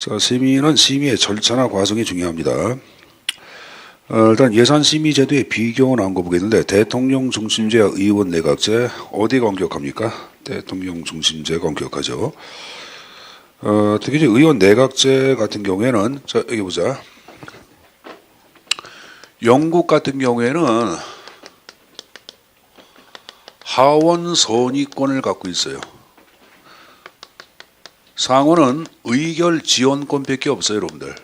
자, 심의는 심의의 절차나 과정이 중요합니다. 일단 예산심의제도의 비교가 나온 거 보겠는데 대통령 중심제와 의원 내각제 어디가 엄격합니까? 대통령 중심제가 엄격하죠. 특히 이제 의원 내각제 같은 경우에는 자 여기 보자. 영국 같은 경우에는 하원 선의권을 갖고 있어요. 상원은 의결 지원권밖에 없어요, 여러분들.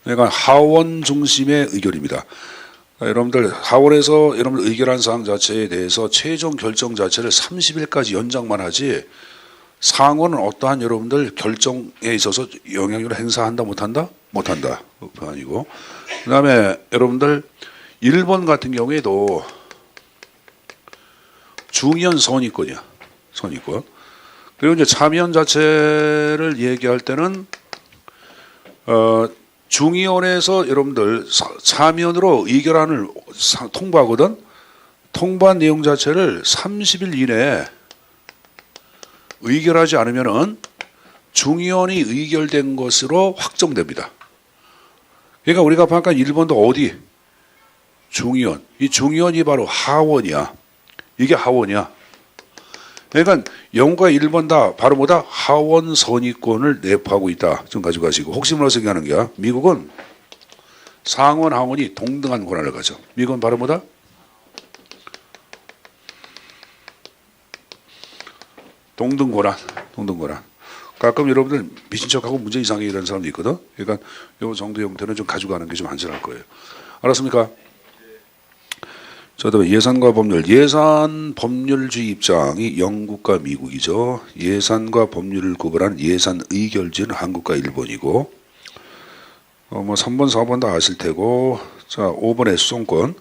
그러니까 하원 중심의 의결입니다. 여러분들 하원에서 여러분들 의결한 사항 자체에 대해서 최종 결정 자체를 30일까지 연장만 하지 상원은 어떠한 여러분들 결정에 있어서 영향력을 행사한다 못한다? 못한다. 그 아니고. 그 다음에 여러분들 일본 같은 경우에도 중의원 선의권이야. 선의권. 그리고 이제 참의원 자체를 얘기할 때는 중의원에서 여러분들 참의원으로 의결안을 통보하거든. 통보한 내용 자체를 30일 이내에 의결하지 않으면은 중의원이 의결된 것으로 확정됩니다. 그러니까 우리가 방금 일본도 어디? 중의원. 이 중의원이 바로 하원이야. 이게 하원이야. 그러니까 영국과 일본 다 바로 뭐다? 하원 선의권을 내포하고 있다. 좀 가지고 가시고. 혹시 몰라서 얘기하는 게야. 미국은 상원, 하원이 동등한 권한을 가져. 미국은 바로 뭐다? 동등 권한. 동등 권한. 가끔 여러분들 미친 척하고 문제 이상하게 이런 사람도 있거든. 그러니까 이 정도 형태는 좀 가지고 가는 게 좀 안전할 거예요. 알았습니까? 자, 그다음에 예산과 법률. 예산 법률주의 입장이 영국과 미국이죠. 예산과 법률을 구분한 예산 의결지는 한국과 일본이고, 뭐 3번, 4번 다 아실 테고, 자, 5번에 수송권.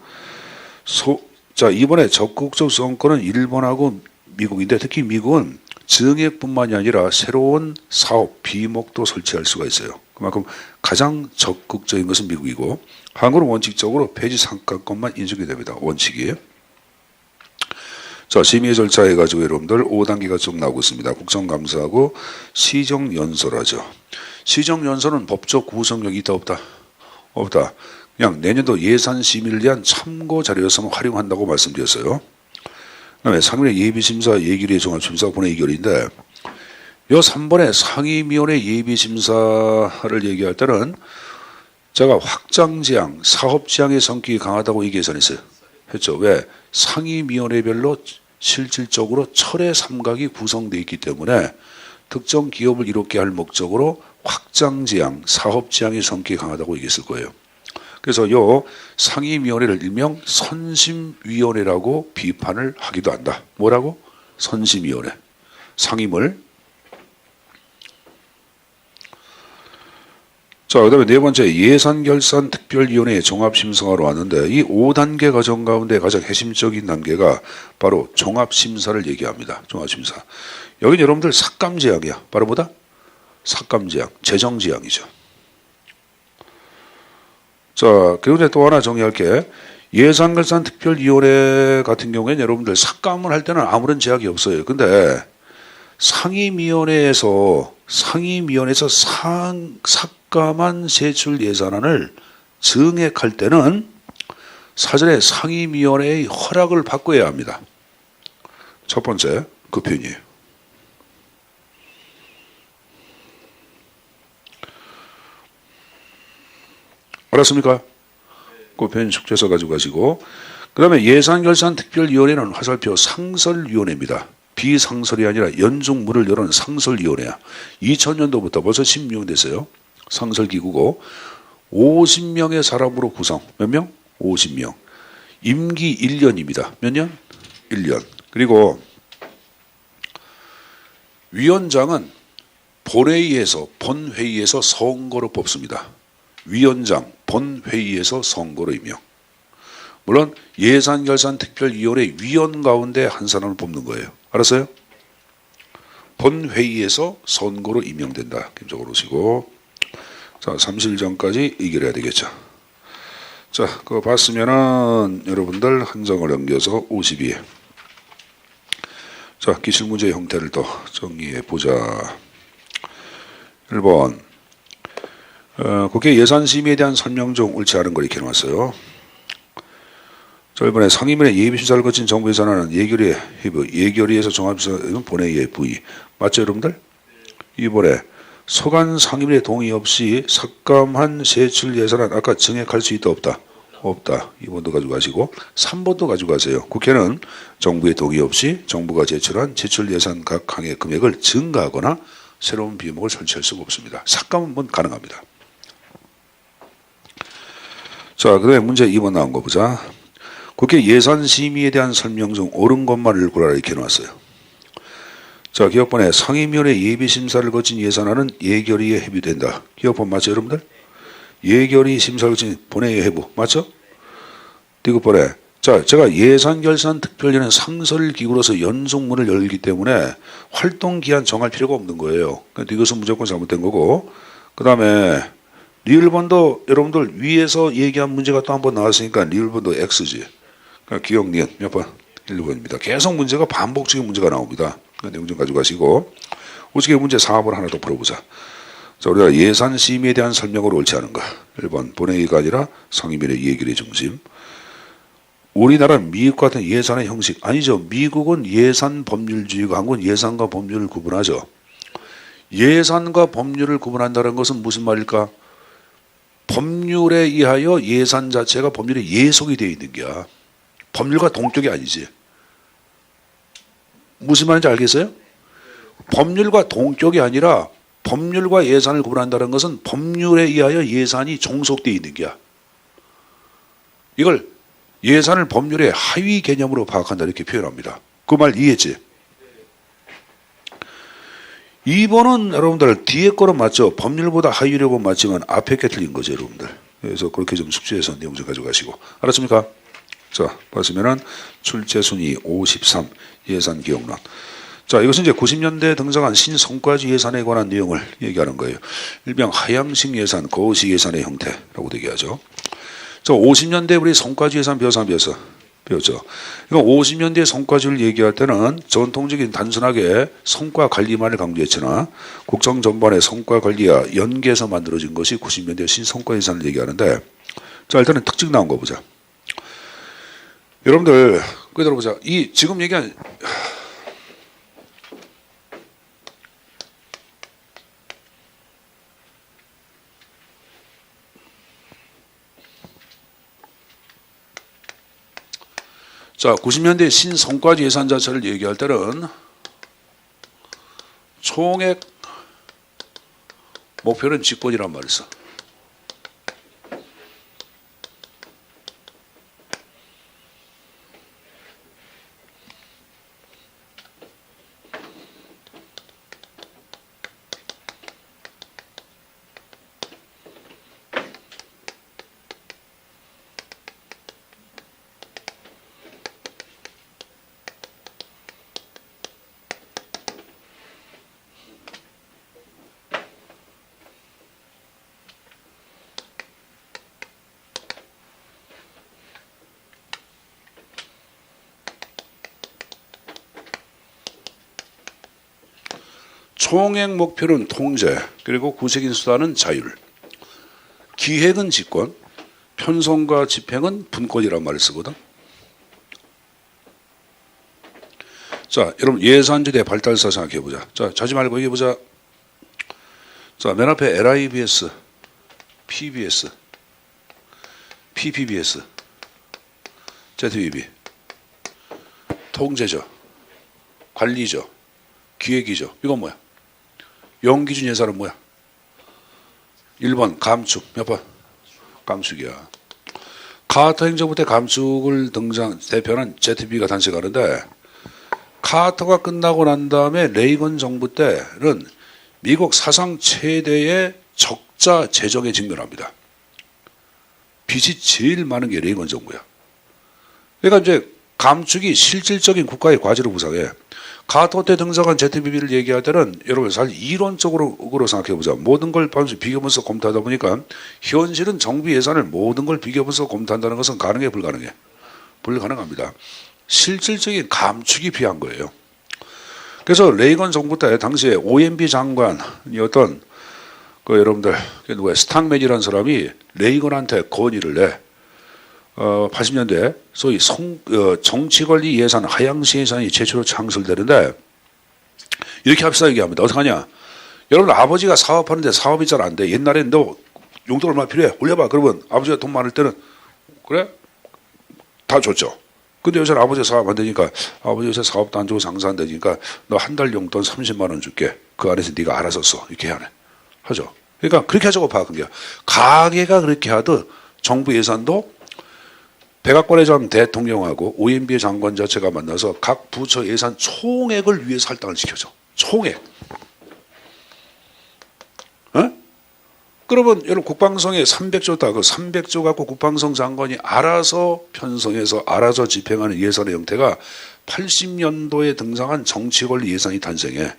자, 이번에 적극적 수송권은 일본하고 미국인데, 특히 미국은 증액뿐만이 아니라 새로운 사업, 비목도 설치할 수가 있어요. 그만큼 가장 적극적인 것은 미국이고, 한국은 원칙적으로 폐지 상한권만 인정이 됩니다. 원칙이. 자, 심의 절차 해가지고 여러분들 5단계가 쭉 나오고 있습니다. 국정감사하고 시정연설하죠. 시정연설은 법적 구성력이 있다 없다? 없다. 그냥 내년도 예산 심의를 위한 참고 자료였으면 활용한다고 말씀드렸어요. 그다음에 상임위 예비심사, 예결위 종합심사, 본회의결인데 요 3번에 상임위원회 예비심사를 얘기할 때는 제가 확장지향, 사업지향의 성격이 강하다고 얘기 예산했어요. 했죠. 왜? 상임위원회별로 실질적으로 철의 삼각이 구성되어 있기 때문에 특정 기업을 이롭게 할 목적으로 확장지향, 사업지향의 성격이 강하다고 얘기했을 거예요. 그래서 요 상임위원회를 일명 선심위원회라고 비판을 하기도 한다. 뭐라고? 선심위원회. 상임을. 자, 그 다음에 네 번째 예산결산특별위원회 종합심사하러 왔는데 이 5단계 과정 가운데 가장 핵심적인 단계가 바로 종합심사를 얘기합니다. 종합심사. 여긴 여러분들 삭감제약이야. 바로 뭐다? 삭감제약, 재정제약이죠. 자, 그리고 이제 또 하나 정리할게. 예산결산특별위원회 같은 경우에는 여러분들 삭감을 할 때는 아무런 제약이 없어요. 근데 상임위원회에서 삭감한 세출 예산안을 증액할 때는 사전에 상임위원회의 허락을 받고야 합니다. 첫 번째 그 표현이에요. 알았습니까? 그 표현 숙제서 가지고 가시고. 그 다음에 예산결산특별위원회는 화살표 상설위원회입니다. 비상설이 아니라 연중문을 여는 상설위원회야. 2000년도부터 벌써 16년 됐어요. 상설기구고 50명의 사람으로 구성. 몇 명? 50명. 임기 1년입니다. 몇 년? 1년. 그리고 위원장은 본회의에서 선거로 뽑습니다. 위원장 본회의에서 선거로 임명. 물론 예산결산특별위원회 위원 가운데 한 사람을 뽑는 거예요. 알았어요? 본회의에서 선거로 임명된다. 김적으로 오시고. 자, 30일 전까지 의결해야 되겠죠. 자, 그거 봤으면은 여러분들 한 장을 넘겨서 52에. 자, 기출문제 형태를 또 정리해 보자. 1번 국회 예산심의에 대한 설명 중 옳지 않은 걸 이렇게 해놨어요. 자, 이번에 상임위의 예비심사를 거친 정부 예산안은 예결위에 회부, 예결위에서 종합심사는 본회의에 부의. 맞죠 여러분들? 이번에 소관 상임위의 동의 없이 삭감한 세출 예산안 아까 증액할 수 있다 없다? 없다. 2번도 가져가시고 3번도 가져가세요. 국회는 정부의 동의 없이 정부가 제출한 제출 예산 각 항의 금액을 증가하거나 새로운 비목을 설치할 수가 없습니다. 삭감은 가능합니다. 자, 그 다음에 문제 2번 나온 거 보자. 국회 예산심의에 대한 설명 중 옳은 것만 읽으라 이렇게 해놨어요. 자, 기억번에 상임위원회 예비심사를 거친 예산안은 예결위에 회부된다. 기억번 맞죠 여러분들? 예결위 심사를 거친 본회의에 회부 맞죠? 디귿번에 자, 제가 예산결산특별위원회 상설기구로서 연속문을 열기 때문에 활동기한 정할 필요가 없는 거예요. 그러니까 이것은 무조건 잘못된 거고, 그 다음에 리을번도 여러분들 위에서 얘기한 문제가 또 한 번 나왔으니까 리을번도 X지. 그러니까 기억 니은 몇 번? 1번입니다. 계속 문제가 반복적인 문제가 나옵니다. 그 내용 좀 가져가시고 우측에 문제 4번 하나 더 풀어보자. 자, 우리가 예산심의에 대한 설명으로 옳지 않은가? 1번 본회의가 아니라 상임위의 예결의 중심. 우리나라는 미국과 같은 예산의 형식 아니죠. 미국은 예산 법률주의고 한국은 예산과 법률을 구분하죠. 예산과 법률을 구분한다는 것은 무슨 말일까? 법률에 의하여 예산 자체가 법률에 예속이 되어 있는 게야. 법률과 동격이 아니지. 무슨 말인지 알겠어요? 법률과 동격이 아니라 법률과 예산을 구분한다는 것은 법률에 의하여 예산이 종속되어 있는 게야. 이걸 예산을 법률의 하위 개념으로 파악한다 이렇게 표현합니다. 그 말 이해했지? 2번은 여러분들 뒤에 거는 맞죠. 법률보다 하위라고 맞지만 앞에 게 틀린 거죠 여러분들. 그래서 그렇게 좀 숙지해서 내용 좀 가져가시고. 알았습니까? 자, 보시면은 출제순위 53 예산 기억론. 자, 이것은 이제 90년대에 등장한 신성과주의 예산에 관한 내용을 얘기하는 거예요. 일명 하향식 예산, 거식 예산의 형태라고 얘기하죠. 자, 50년대 우리 성과주의 예산 배웠어 안 배웠어? 배웠죠. 그러니까 50년대 성과주의를 얘기할 때는 전통적인 단순하게 성과 관리만을 강조했으나 국정 전반의 성과 관리와 연계해서 만들어진 것이 90년대 신성과 예산을 얘기하는데, 자, 일단은 특징 나온 거 보자. 여러분들 그 들어보자. 이 지금 얘기한 자, 90년대 신성과주의 예산 자체를 얘기할 때는 총액 목표는 집권이란 말이 있어. 총액 목표는 통제, 그리고 구체적인 수단은 자율, 기획은 집권, 편성과 집행은 분권이란 말을 쓰거든. 자, 여러분 예산제도의 발달사 생각해보자. 자, 자지 말고 얘기해보자. 자, 맨 앞에 LIBS, PBS, PPBS, ZBB. 통제죠, 관리죠, 기획이죠. 이건 뭐야? 영기준 예산은 뭐야? 1번 감축. 몇 번? 감축이야. 카터 행정부 때 감축을 대표하는 ZB가 단식하는데, 카터가 끝나고 난 다음에 레이건 정부 때는 미국 사상 최대의 적자 재정에 직면합니다. 빚이 제일 많은 게 레이건 정부야. 그러니까 이제 감축이 실질적인 국가의 과제로 부상해. 카터 때 등장한 ZBB를 얘기할 때는 여러분 사실 이론적으로 생각해보자. 모든 걸 비교하면서 검토하다 보니까 현실은 정부 예산을 모든 걸 비교하면서 검토한다는 것은 가능해 불가능해? 불가능합니다. 실질적인 감축이 필요한 거예요. 그래서 레이건 정부 때 당시에 OMB 장관이었던 그 여러분들 그 누구야 스탁맨이라는 사람이 레이건한테 건의를 내. 80년대 소위 정치권리 예산 하향시 예산이 최초로 창설되는데 이렇게 합시다 얘기합니다. 어떻게 하냐? 여러분 아버지가 사업하는데 사업이 잘 안 돼. 옛날엔 너 용돈 얼마 필요해? 올려봐. 그러면 아버지가 돈 많을 때는 그래? 다 줬죠. 근데 요새는 아버지 사업 안 되니까 아버지 요새 사업도 안 주고 장사 안 되니까 너 한 달 용돈 30만 원 줄게. 그 안에서 네가 알아서 써. 이렇게 하네. 하죠. 그러니까 그렇게 하자고 파악한 거야. 가게가 그렇게 하듯 정부 예산도 백악관의 전 대통령하고 OMB의 장관 자체가 만나서 각 부처 예산 총액을 위해서 할당을 시켜줘. 총액. 어? 그러면 여러분 국방성에 300조다. 그 300조 갖고 국방성 장관이 알아서 편성해서 알아서 집행하는 예산의 형태가 80년도에 등장한 정치권리 예산이 탄생해.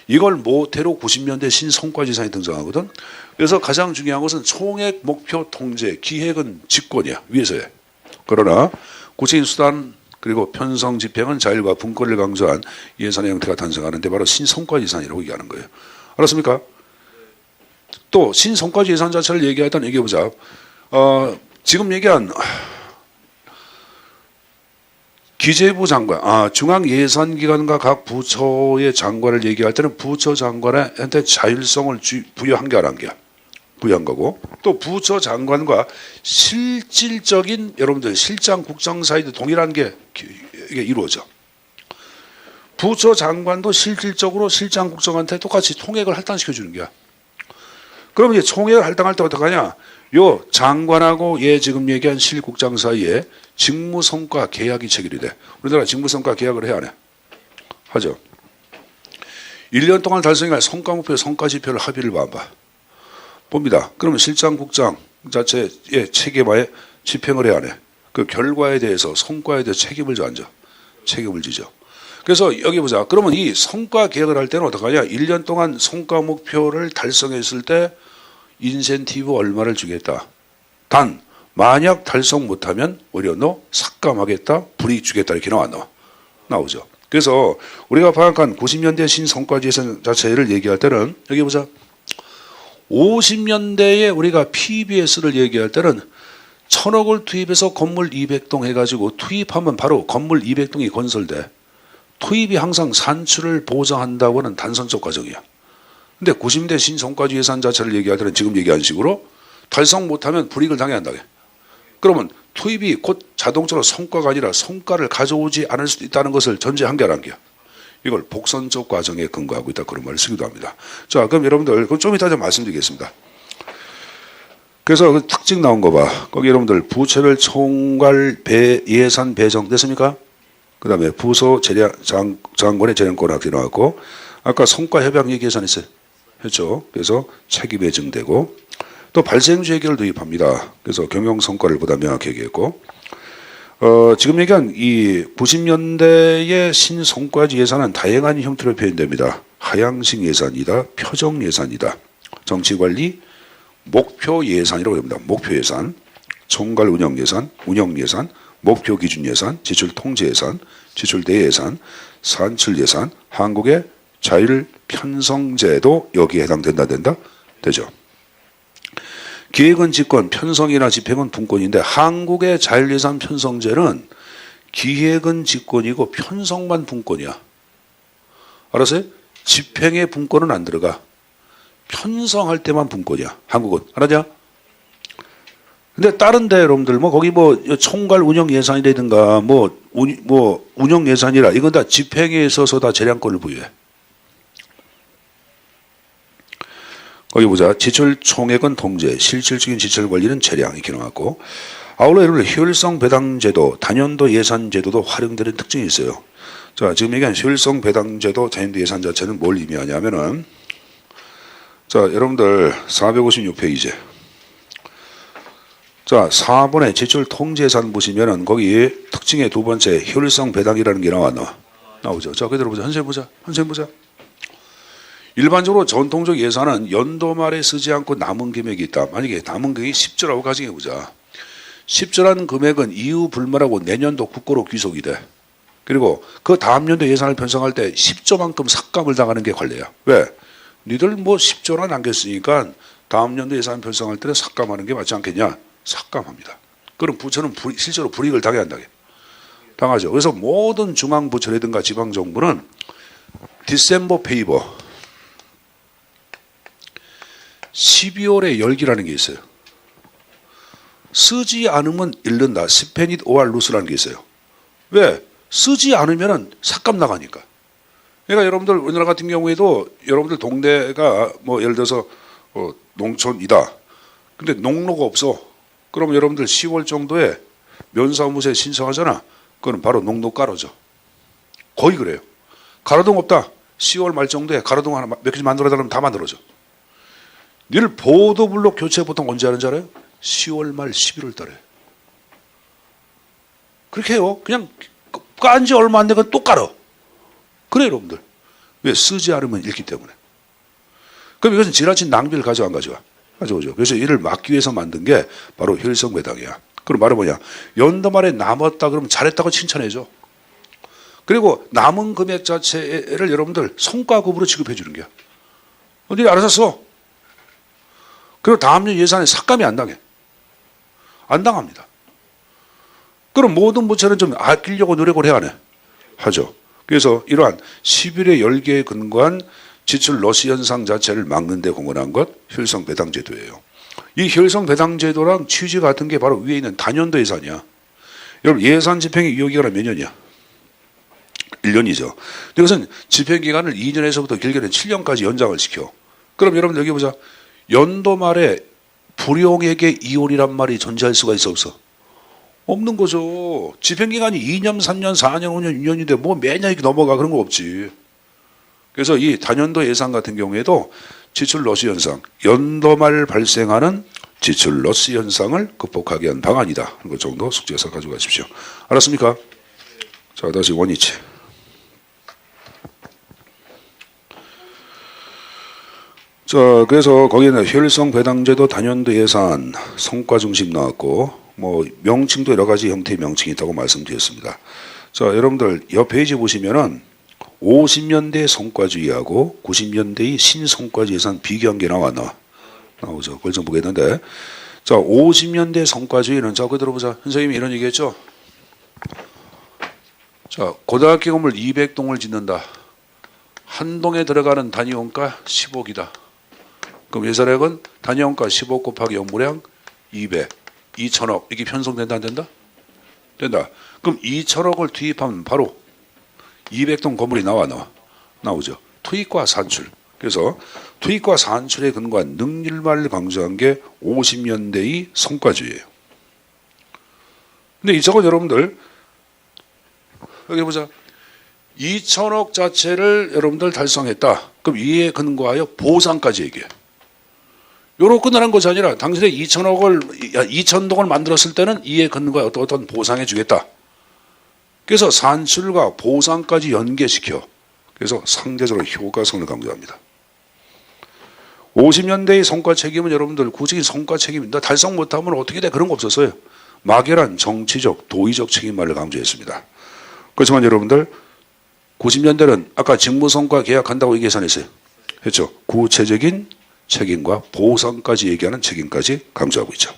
이걸 모태로 90년대 신성과지산이 등장하거든. 그래서 가장 중요한 것은 총액 목표 통제, 기획은 집권이야. 위에서 해. 그러나 구체인 수단 그리고 편성 집행은 자율과 분권을 강조한 예산의 형태가 탄생하는데 바로 신성과지산이라고 얘기하는 거예요. 알았습니까? 또 신성과지 예산 자체를 얘기하다 얘기해보자. 지금 얘기한 기재부 장관, 중앙예산기관과 각 부처의 장관을 얘기할 때는 부처 장관한테 자율성을 부여한 게 안 한 게야. 부여한 거고 또 부처 장관과 실질적인 여러분들 실장 국장 사이도 동일한 게 이게 이루어져. 부처 장관도 실질적으로 실장 국장한테 똑같이 통액을 할당시켜 주는 거야. 그럼 이제 총액을 할당할 때 어떡하냐? 요 장관하고 지금 얘기한 실국장 사이에 직무성과 계약이 체결이 돼. 우리나라 직무성과 계약을 해야 안 해? 하죠. 1년 동안 달성할 성과목표, 성과지표를 합의를 봐. 봅니다. 그러면 실장 국장 자체의 체계화에 집행을 해야 안 해? 그 결과에 대해서 성과에 대해서 책임을 져 앉아. 책임을 지죠. 그래서 여기 보자. 그러면 이 성과 계획을 할 때는 어떡하냐? 1년 동안 성과 목표를 달성했을 때 인센티브 얼마를 주겠다. 단 만약 달성 못하면 오히려 너 삭감하겠다, 불이익 주겠다 이렇게 나오죠. 그래서 우리가 파악한 90년대 신성과지 예산 자체를 얘기할 때는 여기 보자. 50년대에 우리가 PBS를 얘기할 때는 1000억을 투입해서 건물 200동 해가지고 투입하면 바로 건물 200동이 건설돼. 투입이 항상 산출을 보장한다고 하는 단선적 과정이야. 근데 90년대 신성과지 예산 자체를 얘기할 때는 지금 얘기한 식으로 달성 못하면 불이익을 당해야 한다고 해. 그러면 투입이 곧 자동적으로 성과가 아니라 성과를 가져오지 않을 수도 있다는 것을 전제한 게 안 한 게야. 이걸 복선적 과정에 근거하고 있다 그런 말을 쓰기도 합니다. 자, 그럼 여러분들 그럼 좀 이따 좀 말씀드리겠습니다. 그래서 그 특징 나온 거 봐. 거기 여러분들 부처별 총괄 예산 배정 됐습니까? 그 다음에 부서 장관의 재량권 확대 나왔고 아까 성과 협약 얘기해서했어요. 했죠. 그래서 책임이 증되고 또 발생주 해결을 도입합니다. 그래서 경영 성과를 보다 명확하게 얘기했고 지금 얘기한 이 90년대의 신성과지 예산은 다양한 형태로 표현됩니다. 하향식 예산이다. 표정 예산이다. 정치관리 목표 예산이라고 합니다. 목표 예산, 총괄 운영 예산, 운영 예산, 목표 기준 예산, 지출 통제 예산, 지출 대외 예산, 산출 예산, 한국의 자율 편성제도 여기에 해당된다 되죠. 기획은 집권, 편성이나 집행은 분권인데 한국의 자율예산 편성제는 기획은 집권이고 편성만 분권이야. 알았어요? 집행의 분권은 안 들어가. 편성할 때만 분권이야. 한국은. 알았냐? 근데 다른 데 여러분들 거기 총괄 운영 예산이라든가 운영 예산이라 이건 다 집행에 있어서 다 재량권을 부여해. 거기 보자. 지출 총액은 통제, 실질적인 지출 관리는 재량 이렇게 나왔고 아울러 여러분 효율성 배당 제도, 단연도 예산 제도도 활용되는 특징이 있어요. 자, 지금 얘기한 효율성 배당 제도, 단연도 예산 자체는 뭘 의미하냐면은 자, 여러분들 456페이지. 자, 4번에 지출 통제 예산 보시면은 거기 특징의 두 번째 효율성 배당이라는 게 나오죠. 자, 그대로 보자. 한세 보자. 일반적으로 전통적 예산은 연도 말에 쓰지 않고 남은 금액이 있다. 만약에 남은 금액이 10조라고 가정해보자. 10조라는 금액은 이후 불문하고 내년도 국고로 귀속이 돼. 그리고 그 다음 연도 예산을 편성할 때 10조만큼 삭감을 당하는 게 관례야. 왜? 니들 뭐 10조나 남겼으니까 다음 연도 예산 편성할 때는 삭감하는 게 맞지 않겠냐? 삭감합니다. 그럼 부처는 실제로 불이익을 당하죠. 그래서 모든 중앙부처라든가 지방정부는 디셈버 페이버 12월에 열기라는 게 있어요. 쓰지 않으면 잃는다. 스페닛 오알 루스라는 게 있어요. 왜? 쓰지 않으면 삭감 나가니까. 그러니까 여러분들 우리나라 같은 경우에도 여러분들 동네가 뭐 예를 들어서 농촌이다. 근데 농로가 없어. 그럼 여러분들 10월 정도에 면사무소에 신청하잖아. 그건 바로 농로 깔아줘. 거의 그래요. 가로등 없다. 10월 말 정도에 가로등 하나 몇 개씩 만들어달라면 다 만들어줘. 늘 보도블록 교체 보통 언제 하는지 알아요? 10월 말 11월 달에. 그렇게 해요. 그냥 깐지 얼마 안 되면 또 깔아. 그래요, 여러분들. 왜? 쓰지 않으면 잃기 때문에. 그럼 이것은 지나친 낭비를 가져안 가져와? 가져오죠. 그래서 이를 막기 위해서 만든 게 바로 혈성배당이야. 그럼 말은 뭐냐? 연도 말에 남았다 그러면 잘했다고 칭찬해줘. 그리고 남은 금액 자체를 여러분들 성과급으로 지급해 주는 거야. 어디 알아서 써. 그리고 다음 년 예산에 삭감이 안 당해. 안 당합니다. 그럼 모든 부처는 좀 아끼려고 노력을 해야 하네. 하죠. 그래서 이러한 10일의 열계에 근거한 지출 러시 현상 자체를 막는 데 공헌한 것 혈성배당제도예요. 이 혈성배당제도랑 취지 같은 게 바로 위에 있는 단연도 예산이야. 여러분 예산 집행의 유효기간은 몇 년이야? 1년이죠. 이것은 집행기간을 2년에서부터 길게는 7년까지 연장을 시켜. 그럼 여러분 여기 보자. 연도 말에 불용에게 이혼이란 말이 존재할 수가 있어 없어? 없는 거죠. 집행기간이 2년, 3년, 4년, 5년, 6년인데 뭐 매년 이렇게 넘어가 그런 거 없지. 그래서 이 단연도 예산 같은 경우에도 지출 러시 현상, 연도 말 발생하는 지출 러시 현상을 극복하기 위한 방안이다. 그 정도 숙지해서 가져가십시오. 알았습니까? 자, 다시 원위치. 자, 그래서 거기에는 효율성 배당제도 단연도 예산 성과 중심 나왔고 뭐 명칭도 여러 가지 형태의 명칭이 있다고 말씀드렸습니다. 자, 여러분들 옆 페이지 보시면은 50년대 성과주의하고 90년대의 신성과주의 예산 비교한 게 나오죠. 그걸 좀 보겠는데, 자, 50년대 성과주의는 자, 그 들어보자. 선생님이 이런 얘기했죠. 자, 고등학교 건물 200동을 짓는다. 한 동에 들어가는 단위원가 10억이다. 그럼 예산액은 단위원가 15 곱하기 연물량 200, 2천억. 이게 편성된다 안 된다? 된다. 그럼 2천억을 투입하면 바로 200동 건물이 나오죠. 투입과 산출. 그래서 투입과 산출에 근거한 능률만을 강조한 게 50년대의 성과주의예요. 근데 이쪽은 여러분들 여기 보자. 2천억 자체를 여러분들 달성했다. 그럼 이에 근거하여 보상까지 얘기해. 요로 끝나는 것이 아니라 당신의 2천동을 만들었을 때는 이에 근거하여 어떤 보상해 주겠다. 그래서 산출과 보상까지 연계시켜. 그래서 상대적으로 효과성을 강조합니다. 50년대의 성과 책임은 여러분들 구체적인 성과 책임입니다. 달성 못하면 어떻게 돼? 그런 거 없었어요. 막연한 정치적, 도의적 책임만을 강조했습니다. 그렇지만 여러분들 90년대는 아까 직무성과 계약한다고 계산했어요. 했죠. 구체적인 책임과 보상까지 얘기하는 책임까지 강조하고 있죠.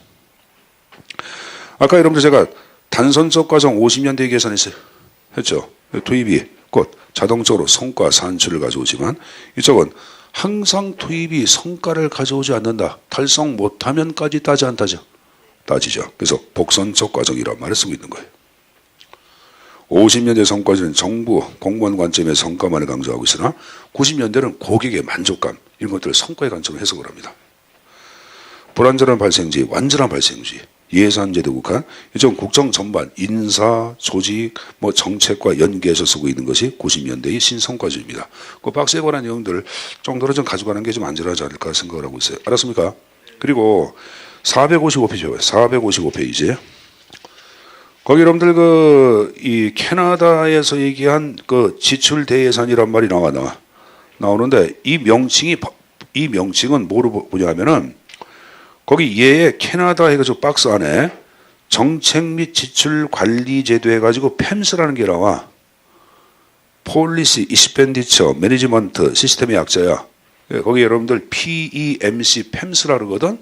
아까 여러분들 제가 단선적 과정 50년대 계산했어요. 했죠. 투입이 곧 자동적으로 성과 산출을 가져오지만 이쪽은 항상 투입이 성과를 가져오지 않는다. 달성 못하면까지 안 따지죠. 그래서 복선적 과정이라는 말을 쓰고 있는 거예요. 50년대 성과주는 정부 공무원 관점의 성과만을 강조하고 있으나 90년대는 고객의 만족감 이런 것들을 성과의 관점으로 해석을 합니다. 불완전한 발생지, 완전한 발생지, 예산제도 국한 이쪽 국정 전반 인사, 조직, 뭐 정책과 연계해서 쓰고 있는 것이 90년대의 신성과주의입니다. 그 박스에 관한 내용들 정도로 좀 가져가는 게 좀 안전하지 않을까 생각을 하고 있어요. 알았습니까? 그리고 455페이지, 455페이지. 거기 여러분들 이 캐나다에서 얘기한 지출 대예산이란 말이 나오는데 이 명칭은 뭐로 보냐면은 거기 얘의 캐나다 해가지고 박스 안에 정책 및 지출 관리 제도 해가지고 PEMS라는 게 나와. Policy Expenditure Management 시스템의 약자야. 예, 거기 여러분들 PEMC, PEMS라 그러거든.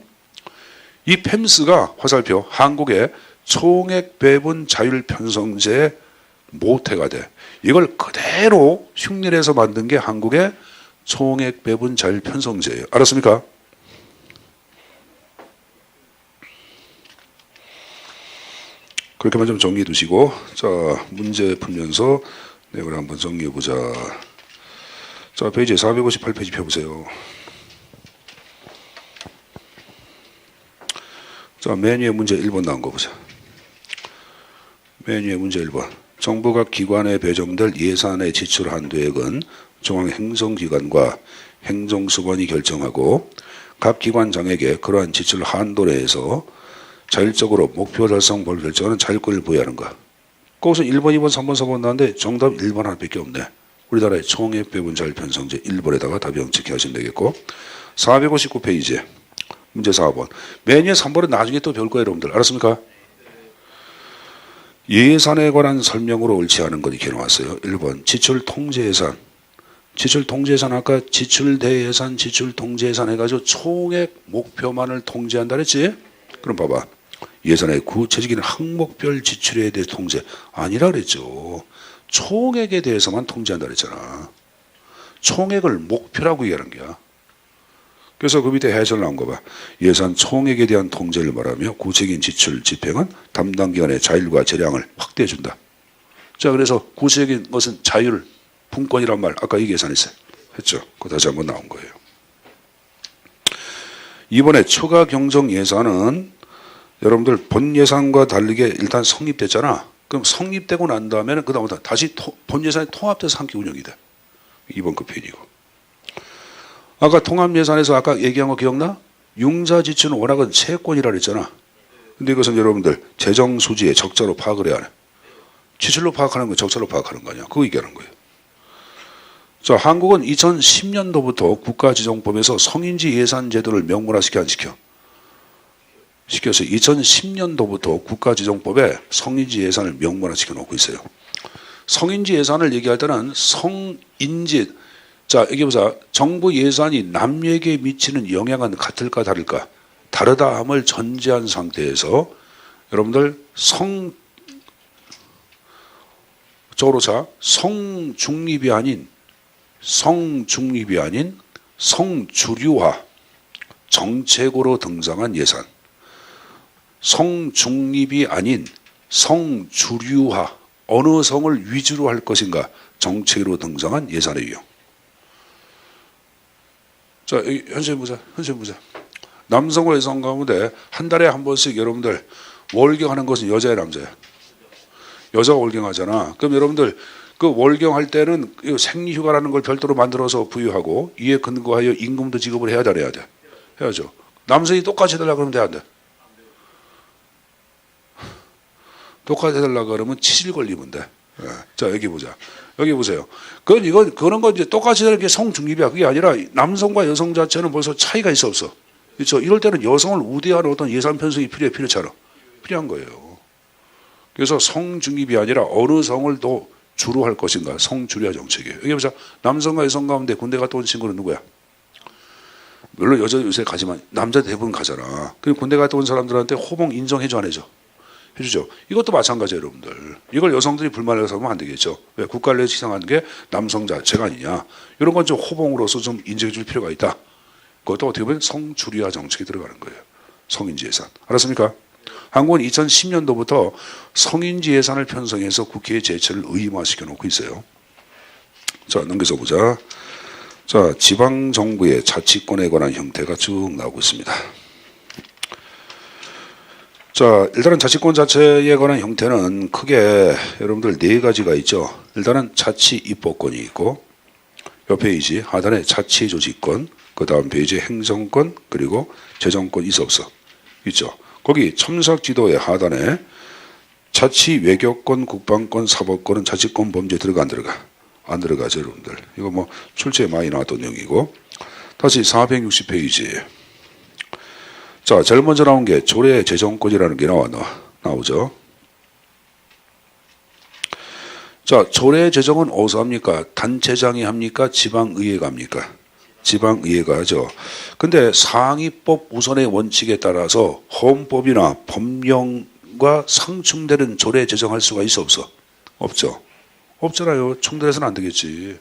이 PEMS가 화살표 한국의 총액 배분 자율 편성제의 모태가 돼. 이걸 그대로 흉내내서 만든 게 한국의 총액 배분 자율 편성제예요. 알았습니까? 그렇게만 좀 정리해 두시고, 자, 문제 풀면서 내용을 한번 정리해 보자. 자, 페이지 458페이지 펴보세요. 자, 맨 위에 문제 1번 나온 거 보자. 맨 위에 문제 1번. 정부각 기관에 배정될 예산의 지출 한도액은 중앙행정기관과 행정수반이 결정하고 각 기관장에게 그러한 지출 한도 내에서 자율적으로 목표 달성을 결정하는 자율권을 부여하는 것. 거기서 1번, 2번, 3번, 4번 나왔는데 정답 1번 하나밖에 없네. 우리나라의 총액 배분 자율 편성제 1번에다가 답이 영측해 하시면 되겠고, 459페이지 문제 4번. 맨 위에 3번은 나중에 또 배울 거예요, 여러분들. 알았습니까? 예산에 관한 설명으로 옳지 않은 것 이렇게 나왔어요. 1번 지출 통제 예산. 지출 통제 예산 아까 지출 대예산, 지출 통제 예산 해가지고 총액 목표만을 통제한다 그랬지? 그럼 봐봐. 예산의 구체적인 항목별 지출에 대해 통제 아니라 그랬죠. 총액에 대해서만 통제한다 그랬잖아. 총액을 목표라고 얘기하는 거야. 그래서 그 밑에 해설 나온 거 봐. 예산 총액에 대한 통제를 말하며 구체적인 지출 집행은 담당 기관의 자율과 재량을 확대해 준다. 자, 그래서 구체적인 것은 자율, 분권이란 말 아까 이 계산했어요. 했죠. 그거 다시 한번 나온 거예요. 이번에 추가 경정 예산은 여러분들 본 예산과 다르게 일단 성립됐잖아. 그럼 성립되고 난 다음에는 그다음부터 다시 본 예산이 통합돼서 함께 운영이 돼. 이번 그 편이고. 아까 통합 예산에서 아까 얘기한 거 기억나? 융자 지출은 워낙은 채권이라 그랬잖아. 근데 이것은 여러분들 재정 수지에 적자로 파악을 해야 해. 지출로 파악하는 거 적자로 파악하는 거 아니야. 그거 얘기하는 거예요. 자, 한국은 2010년도부터 국가지정법에서 성인지 예산 제도를 명문화시켜 안 시켜? 시켜서 2010년도부터 국가지정법에 성인지 예산을 명문화시켜 놓고 있어요. 성인지 예산을 얘기할 때는 성인지, 자, 여기 보자. 정부 예산이 남에게 미치는 영향은 같을까 다를까? 다르다 함을 전제한 상태에서 여러분들 성중립이 아닌 성주류화 정책으로 등장한 예산. 성중립이 아닌 성주류화, 어느 성을 위주로 할 것인가 정책으로 등장한 예산의 유형. 자, 여기 현실 보자. 남성과 여성 가운데 한 달에 한 번씩 여러분들 월경하는 것은 여자야 남자야? 여자가 월경하잖아. 그럼 여러분들 그 월경할 때는 생리휴가라는 걸 별도로 만들어서 부여하고 이에 근거하여 임금도 지급을 해야 돼. 해야죠. 남성이 똑같이 해달라 그러면 돼, 안 돼? 똑같이 해달라 그러면 치질 걸리면 돼. 네. 자, 여기 보자. 여기 보세요. 그런 거 이제 똑같이 해달라는 게 성중립이야. 그게 아니라 남성과 여성 자체는 벌써 차이가 있어 없어. 그렇죠. 이럴 때는 여성을 우대하는 어떤 예산 편성이 필요하잖아. 필요한 거예요. 그래서 성중립이 아니라 어느 성을 더 주로 할 것인가 성주류화 정책이에요. 여기 보자. 남성과 여성 가운데 군대 갔다 온 친구는 누구야? 물론 여자 요새 가지만 남자 대부분 가잖아. 그리고 군대 갔다 온 사람들한테 호봉 인정해줘 안 해줘? 해주죠. 이것도 마찬가지예요, 여러분들. 이걸 여성들이 불만을 해서 하면 안 되겠죠. 왜? 국가를 위해서 희생하는 게 남성 자체가 아니냐. 이런 건 좀 호봉으로서 좀 인정해 줄 필요가 있다. 그것도 어떻게 보면 성주류화 정책이 들어가는 거예요. 성인지 예산. 알았습니까? 한국은 2010년도부터 성인지 예산을 편성해서 국회에 제출을 의무화시켜 놓고 있어요. 자, 넘겨서 보자. 자, 지방정부의 자치권에 관한 형태가 쭉 나오고 있습니다. 자, 일단은 자치권 자체에 관한 형태는 크게 여러분들 네 가지가 있죠. 일단은 자치 입법권이 있고, 옆 페이지 하단에 자치 조직권, 그 다음 페이지 행정권, 그리고 재정권 있어 없어? 있죠. 거기 첨삭 지도의 하단에 자치 외교권, 국방권, 사법권은 자치권 범죄에 들어가 안 들어가? 안 들어가죠, 여러분들. 이거 뭐 출제에 많이 나왔던 내용이고. 다시 460페이지. 자, 제일 먼저 나온 게 조례 재정권이라는 게 나오죠. 자, 조례 재정은 어디서 합니까? 단체장이 합니까? 지방의회가 합니까? 지방의회가 하죠. 근데 상위법 우선의 원칙에 따라서 헌법이나 법령과 상충되는 조례 제정할 수가 있어 없어? 없죠. 없잖아요. 충돌해서는 안 되겠지.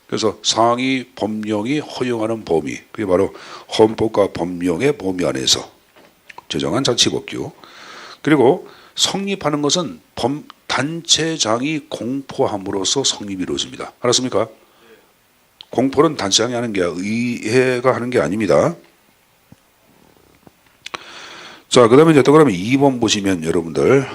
그래서 상위 법령이 허용하는 범위, 그게 바로 헌법과 법령의 범위 안에서 제정한 자치법규. 그리고 성립하는 것은 단체장이 공포함으로써 성립이 이루어집니다. 알았습니까? 공포는 단체장이 하는 게 의회가 하는 게 아닙니다. 자, 그 다음에 이제 또 그러면 2번 보시면 여러분들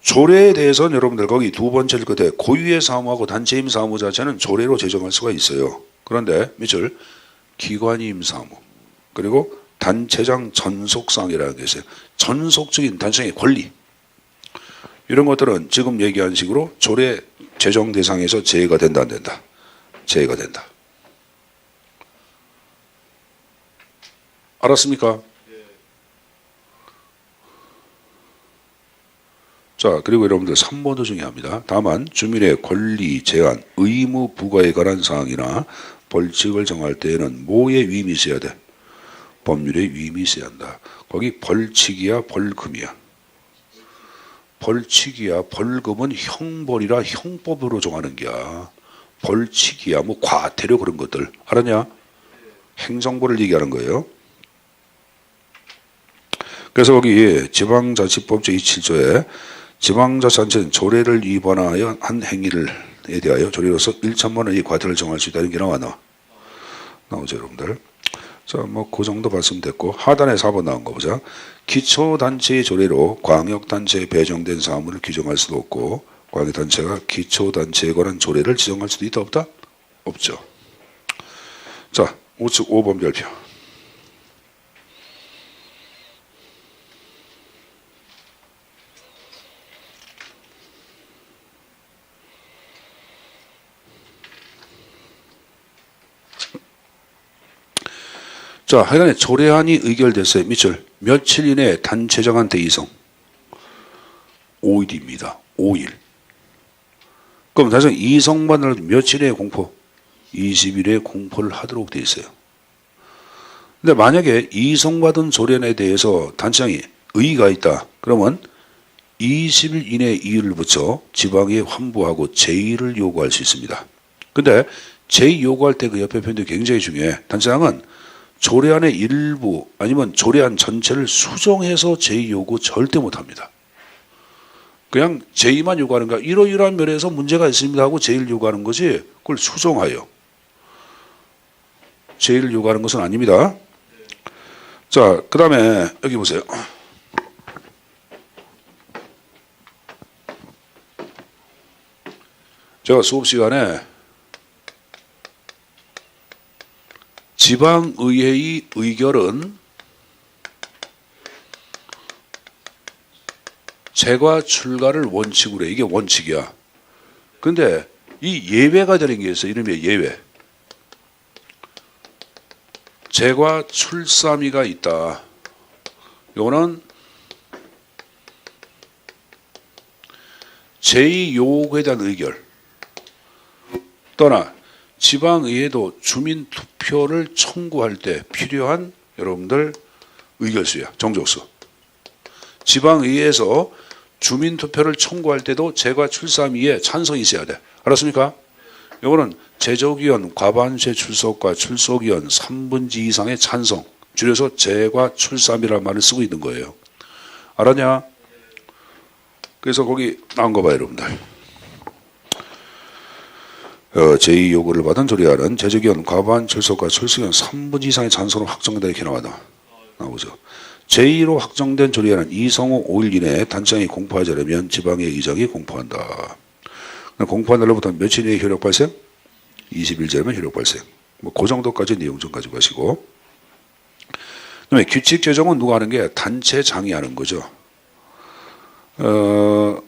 조례에 대해서는 여러분들 거기 두 번째 끝에 고유의 사무하고 단체임 사무 자체는 조례로 제정할 수가 있어요. 그런데 밑줄 기관임 사무 그리고 단체장 전속상이라는 게 있어요. 전속적인 단체장의 권리 이런 것들은 지금 얘기한 식으로 조례 제정 대상에서 제외가 된다 안 된다? 제외가 된다. 알았습니까? 자, 그리고 여러분들 3번도 중요합니다. 다만 주민의 권리, 제한, 의무 부과에 관한 사항이나 벌칙을 정할 때에는 뭐의 위임이 있어야 돼? 법률의 위임이 있어야 한다. 거기 벌칙이야 벌금이야? 벌칙이야 벌금은 형벌이라 형법으로 정하는 게야. 벌칙이야 뭐 과태료 그런 것들 알았냐? 행정부를 얘기하는 거예요. 그래서 거기 지방자치법 제27조에 지방자치단체는 조례를 위반하여 한 행위에 대하여 조례로서 1천만 원의 과태료를 정할 수 있다는 게 나오죠 여러분들. 자, 뭐 그 정도 봤으면 됐고 하단에 4번 나온 거 보자. 기초단체의 조례로 광역단체에 배정된 사무를 규정할 수도 없고 광역단체가 기초단체에 관한 조례를 지정할 수도 있다 없다? 없죠. 자, 우측 5번 별표. 자, 하여간에 조례안이 의결됐어요. 밑줄. 며칠 이내에 단체장한테 이송. 5일입니다. 5일. 그럼 단체장 이송받으려면 며칠에 공포? 20일에 공포를 하도록 돼 있어요. 근데 만약에 이송받은 조례안에 대해서 단체장이 의의가 있다. 그러면 20일 이내에 이의를 붙여 지방에 환부하고 제의를 요구할 수 있습니다. 근데 제의 요구할 때 그 옆에 표현도 굉장히 중요해. 단체장은 조례안의 일부 아니면 조례안 전체를 수정해서 제의 요구 절대 못합니다. 그냥 제의만 요구하는 거야. 이러이러한 면에서 문제가 있습니다 하고 제의를 요구하는 거지 그걸 수정하여 제의를 요구하는 것은 아닙니다. 자, 그 다음에 여기 보세요. 제가 수업 시간에 지방의회의 의결은 재과 출가를 원칙으로 해. 이게 원칙이야. 근데 이 예외가 되는 게 있어요. 이름이 예외. 재과 출사미가 있다. 이거는 제의 요구에 대한 의결. 떠나 지방의회도 주민투표를 청구할 때 필요한 여러분들 의결수야. 정족수. 지방의회에서 주민투표를 청구할 때도 재과 출사미에 찬성이 있어야 돼. 알았습니까? 이거는 제적위원 과반수의 출석과 출석위원 3분지 이상의 찬성. 줄여서 재과 출사미라는 말을 쓰고 있는 거예요. 알았냐? 그래서 거기 나온 거 봐요 여러분들. 제의 요구를 받은 조례안은 제적위원 과반 출석과 출석위원 3분지 이상의 찬성으로 확정된다 이렇게 나오죠. 제2로 확정된 조례안은 이성 후 5일 이내에 단체장이 공포하지 않으면 지방의 의장이 공포한다. 공포한 날로부터 며칠 이내에 효력 발생? 20일 전이면 효력 발생. 뭐 그 정도까지 내용 좀 가지고 가시고. 그다음에 규칙 제정은 누가 하는 게 단체장이 하는 거죠.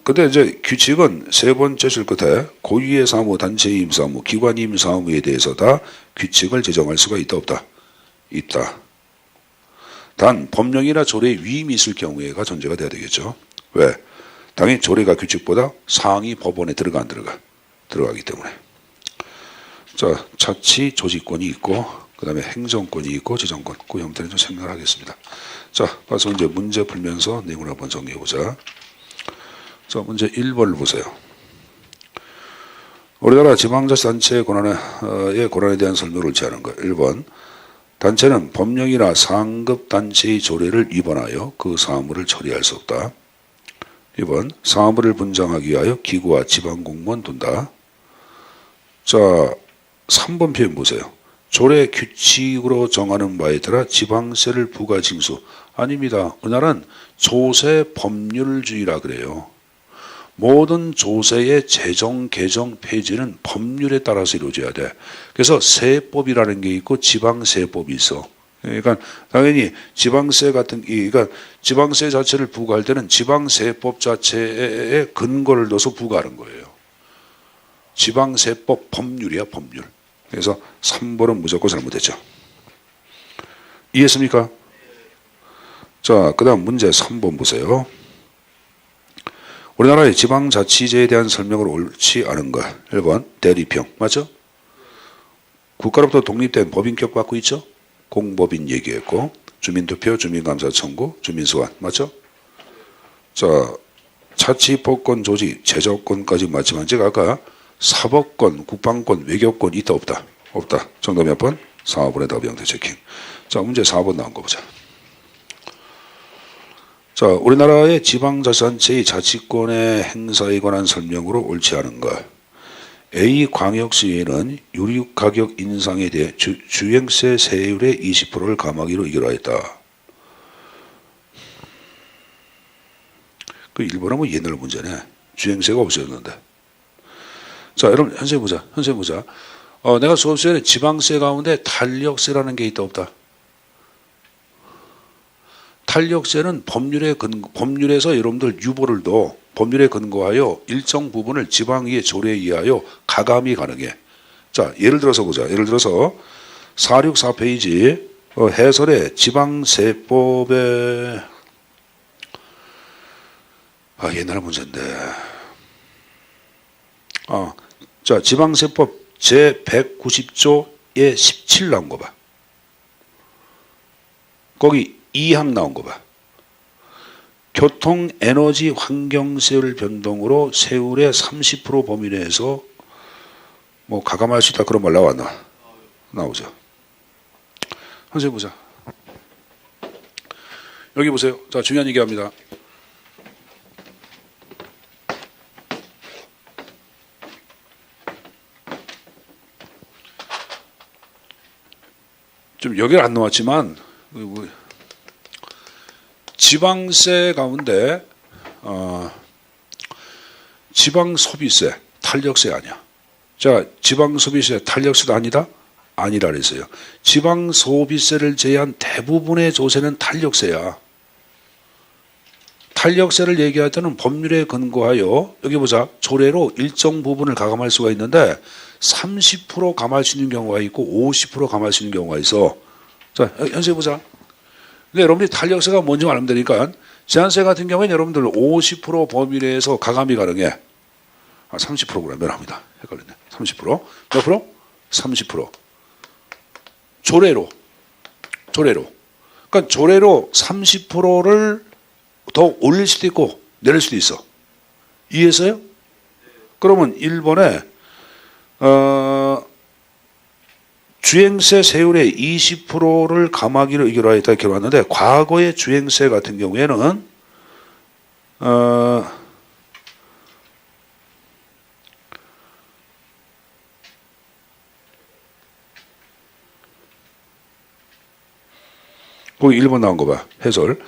근데 이제 규칙은 세 번째 줄 끝에 고유의 사무, 단체임 사무, 기관임 사무에 대해서 다 규칙을 제정할 수가 있다 없다? 있다. 단 법령이나 조례에 위임이 있을 경우에가 전제가 돼야 되겠죠. 왜? 당연히 조례가 규칙보다 상위 법원에 들어가 안 들어가? 들어가기 때문에. 자, 자치 조직권이 있고 그다음에 행정권이 있고 지정권. 그 형태는 좀 생각을 하겠습니다. 자, 봐서 이제 문제 풀면서 내용을 한번 정리해 보자. 자, 문제 1번을 보세요. 우리나라 지방자치단체의 권한에 대한 설명을 옳지 않은 것. 1번. 단체는 법령이나 상급 단체의 조례를 위반하여 그 사무를 처리할 수 없다. 2번. 사무를 분장하기 위하여 기구와 지방공무원 둔다. 자, 3번 표현 보세요. 조례 규칙으로 정하는 바에 따라 지방세를 부과 징수. 아닙니다. 우리나라는 조세 법률주의라 그래요. 모든 조세의 제정, 개정, 폐지는 법률에 따라서 이루어져야 돼. 그래서 세법이라는 게 있고 지방세법이 있어. 그러니까 당연히 지방세 그러니까 지방세 자체를 부과할 때는 지방세법 자체에 근거를 넣어서 부과하는 거예요. 지방세법 법률이야, 법률. 그래서 3번은 무조건 잘못했죠. 이해했습니까? 자, 그 다음 문제 3번 보세요. 우리나라의 지방자치제에 대한 설명을 옳지 않은 것. 1번 대리평. 맞죠? 국가로부터 독립된 법인격 받고 있죠? 공법인 얘기했고 주민투표, 주민감사 청구, 주민소환. 맞죠? 자, 자치법권 조직, 제조권까지 맞지만 제가 아까 사법권, 국방권, 외교권 있다 없다? 없다. 정답 몇 번? 4번의 답이 형태 체킹. 자, 문제 4번 나온 거 보자. 자, 우리나라의 지방자치단체의 자치권의 행사에 관한 설명으로 옳지 않은 것. A 광역시에는 유류가격 인상에 대해 주행세 세율의 20%를 감하기로 의결하였다. 그 일본은 옛날 문제네. 주행세가 없어졌는데. 자, 여러분 현재 보자. 내가 수업 시간에 지방세 가운데 탄력세라는 게 있다 없다? 탄력세는 법률에서 여러분들 유보를 둬 법률에 근거하여 일정 부분을 지방의 조례에 의하여 가감이 가능해. 자, 예를 들어서 보자. 예를 들어서 464페이지 해설에 지방세법에 옛날 문제인데. 자, 지방세법 제190조에 17 나온 거 봐. 거기 2항 나온 거 봐. 교통, 에너지, 환경세율 변동으로 세율의 30% 범위 내에서 뭐 가감할 수 있다 그런 말 나왔나? 나오죠. 한번 보자. 여기 보세요. 자, 중요한 얘기합니다. 좀 여기 안 나왔지만 지방세 가운데 지방소비세, 탄력세 아니야. 자, 지방소비세, 탄력세도 아니다? 아니라 그랬어요. 지방소비세를 제외한 대부분의 조세는 탄력세야. 탄력세를 얘기할 때는 법률에 근거하여 여기 보자. 조례로 일정 부분을 가감할 수가 있는데 30% 감할 수 있는 경우가 있고 50% 감할 수 있는 경우가 있어. 자, 현재 보자. 근데 여러분들이 탄력세가 뭔지 알면 되니까 제한세 같은 경우에는 여러분들 50% 범위 내에서 가감이 가능해. 30%구나. 면합니다. 헷갈렸네. 30%. 몇 프로? 30%. 조례로. 그러니까 조례로 30%를 더 올릴 수도 있고 내릴 수도 있어. 이해했어요? 그러면 1번에 주행세 세율의 20%를 감하기로 의결하였다 이렇게 왔는데 과거의 주행세 같은 경우에는 거기 1번 나온 거 봐. 해설.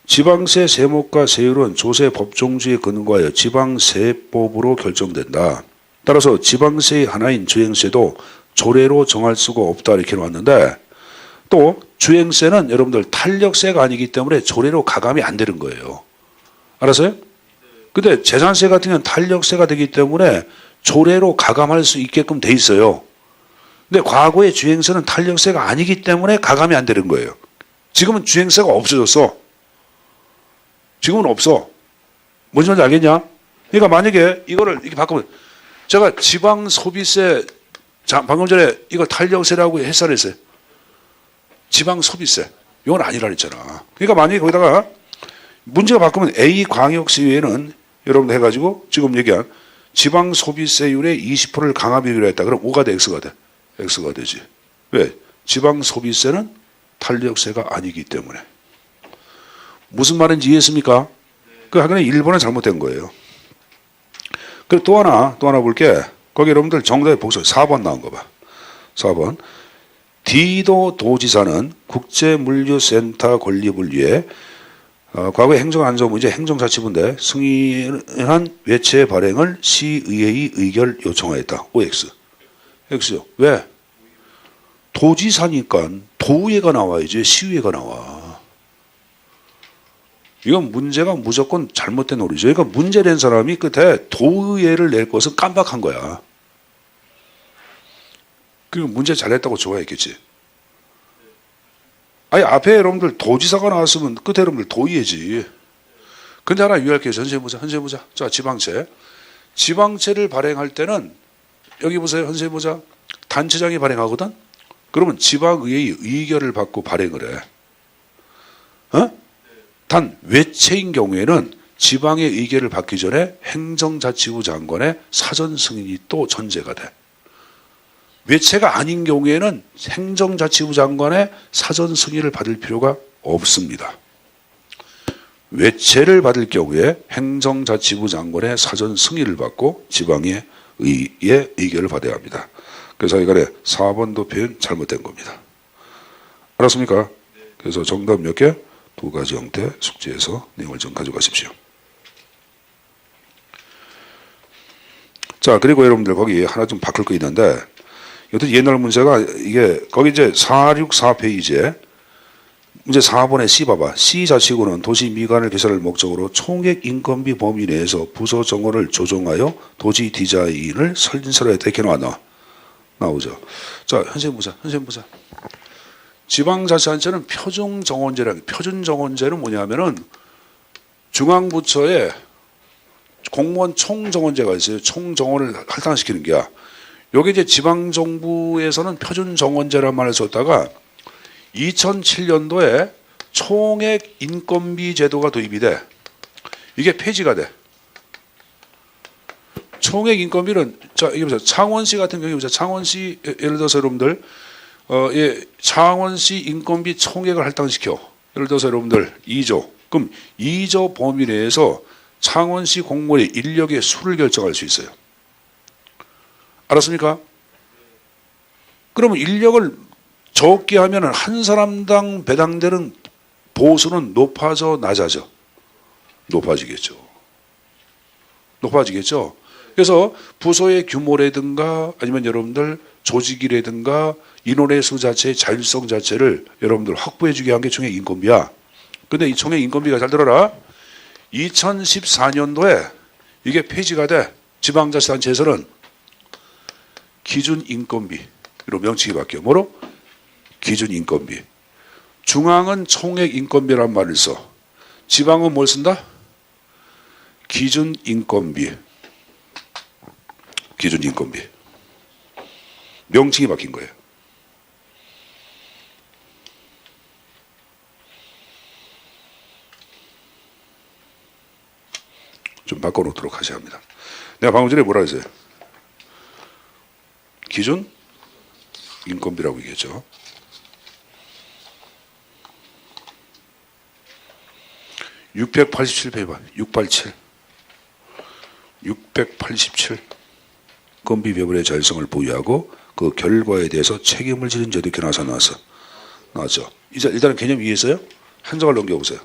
지방세 세목과 세율은 조세 법종주에 근거하여 지방세법으로 결정된다. 따라서 지방세의 하나인 주행세도 조례로 정할 수가 없다 이렇게 나왔는데 또 주행세는 여러분들 탄력세가 아니기 때문에 조례로 가감이 안 되는 거예요. 알았어요? 근데 재산세 같은 경우는 탄력세가 되기 때문에 조례로 가감할 수 있게끔 돼 있어요. 근데 과거의 주행세는 탄력세가 아니기 때문에 가감이 안 되는 거예요. 지금은 주행세가 없어졌어. 지금은 없어. 뭔지 알겠냐? 그러니까 만약에 이거를 이렇게 바꾸면 제가 지방 소비세 자, 방금 전에 이거 탄력세라고 햇살했어요. 지방 소비세. 이건 아니라 그랬잖아. 그러니까 만약에 거기다가 문제가 바꾸면 A 광역시의회는 여러분들 해가지고 지금 얘기한 지방 소비세율의 20%를 강압하기로 했다. 그럼 5가 돼, X가 돼. X가 되지. 왜? 지방 소비세는 탄력세가 아니기 때문에. 무슨 말인지 이해했습니까? 그 하여간 1번은 잘못된 거예요. 그리고 또 하나 볼게. 거기 여러분들 정답에 보세요. 4번 나온 거 봐. 4번. D도 도지사는 국제물류센터 건립을 위해 과거 행정안전부 이제 행정자치부인데 승인한 외채 발행을 시의회의 의결 요청하였다. OX. X요. 왜? 도지사니까 도의회가 나와야지 시의회가 나와. 이건 문제가 무조건 잘못된 오류죠. 그러니까 문제 낸 사람이 끝에 도의회를 낼 것은 깜빡한 거야. 그리고 문제 잘했다고 좋아했겠지. 아니 앞에 여러분들 도지사가 나왔으면 끝에 여러분들 도의회지. 근데 하나 유의할게요. 현재해보자. 자, 지방채를 발행할 때는 여기 보세요. 현재해보자. 단체장이 발행하거든. 그러면 지방의회의 의결을 받고 발행을 해. 단 외채인 경우에는 지방의 의결을 받기 전에 행정자치부 장관의 사전 승인이 또 전제가 돼. 외채가 아닌 경우에는 행정자치부 장관의 사전 승인을 받을 필요가 없습니다. 외채를 받을 경우에 행정자치부 장관의 사전 승인을 받고 지방의 의결을 받아야 합니다. 그래서 이간에 4번도 표현 잘못된 겁니다. 알았습니까? 그래서 정답 몇 개? 2가지 형태 숙지해서 내용을 좀 가져가십시오. 자, 그리고 여러분들 거기 하나 좀 바꿀 거 있는데 이것도 옛날 문제가 이게 거기 이제 464페이지에 문제 4번에 C 봐봐. 시자치구는 도시 미관을 개설할 목적으로 총액 인건비 범위 내에서 부서 정원을 조정하여 도시 디자인을 설진설에 대켜놓아 나오죠. 자, 현생 보자. 지방자치단체는 표준정원제는 뭐냐면은 중앙부처에 공무원 총정원제가 있어요. 총정원을 할당시키는 게야. 여기 이제 지방정부에서는 표준정원제란 말을 썼다가 2007년도에 총액 인건비 제도가 도입이 돼. 이게 폐지가 돼. 총액 인건비는 자, 이게 보세요. 창원시 같은 경우에 보세요. 창원시 예를 들어서 여러분들 창원시 인건비 총액을 할당시켜. 예를 들어서 여러분들 2조. 그럼 2조 범위 내에서 창원시 공무원의 인력의 수를 결정할 수 있어요. 알았습니까? 그러면 인력을 적게 하면 한 사람당 배당되는 보수는 높아져 낮아져? 높아지겠죠. 그래서 부서의 규모라든가 아니면 여러분들 조직이라든가 인원의 수 자체의 자율성 자체를 여러분들 확보해 주게 한 게 총액 인건비야. 근데 이 총액 인건비가 잘 들어라. 2014년도에 이게 폐지가 돼. 지방자치단체에서는 기준 인건비로 명칭이 바뀌어. 뭐로? 기준 인건비. 중앙은 총액 인건비란 말을 써. 지방은 뭘 쓴다? 기준 인건비. 명칭이 바뀐 거예요. 좀 바꿔놓도록 하셔야 합니다. 내가 방금 전에 뭐라 했어요? 기준 인건비라고 얘기했죠. (687페이지) 봐. 687 건비배분의 자율성을 보유하고 그 결과에 대해서 책임을 지는 제도 이렇게 나왔죠. 이제 일단은 개념 이해했어요? 한 장을 넘겨보세요.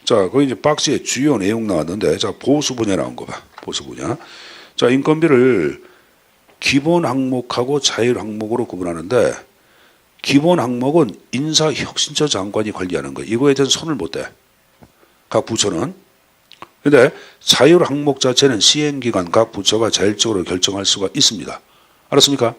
자, 거기 이제 박스에 주요 내용 나왔는데, 자, 보수 분야 나온 거 봐. 보수 분야. 자, 인건비를 기본 항목하고 자율 항목으로 구분하는데, 기본 항목은 인사혁신처 장관이 관리하는 거예요. 이거에 대해서 손을 못 대. 각 부처는. 근데 자율 항목 자체는 시행기관 각 부처가 자율적으로 결정할 수가 있습니다. 알았습니까?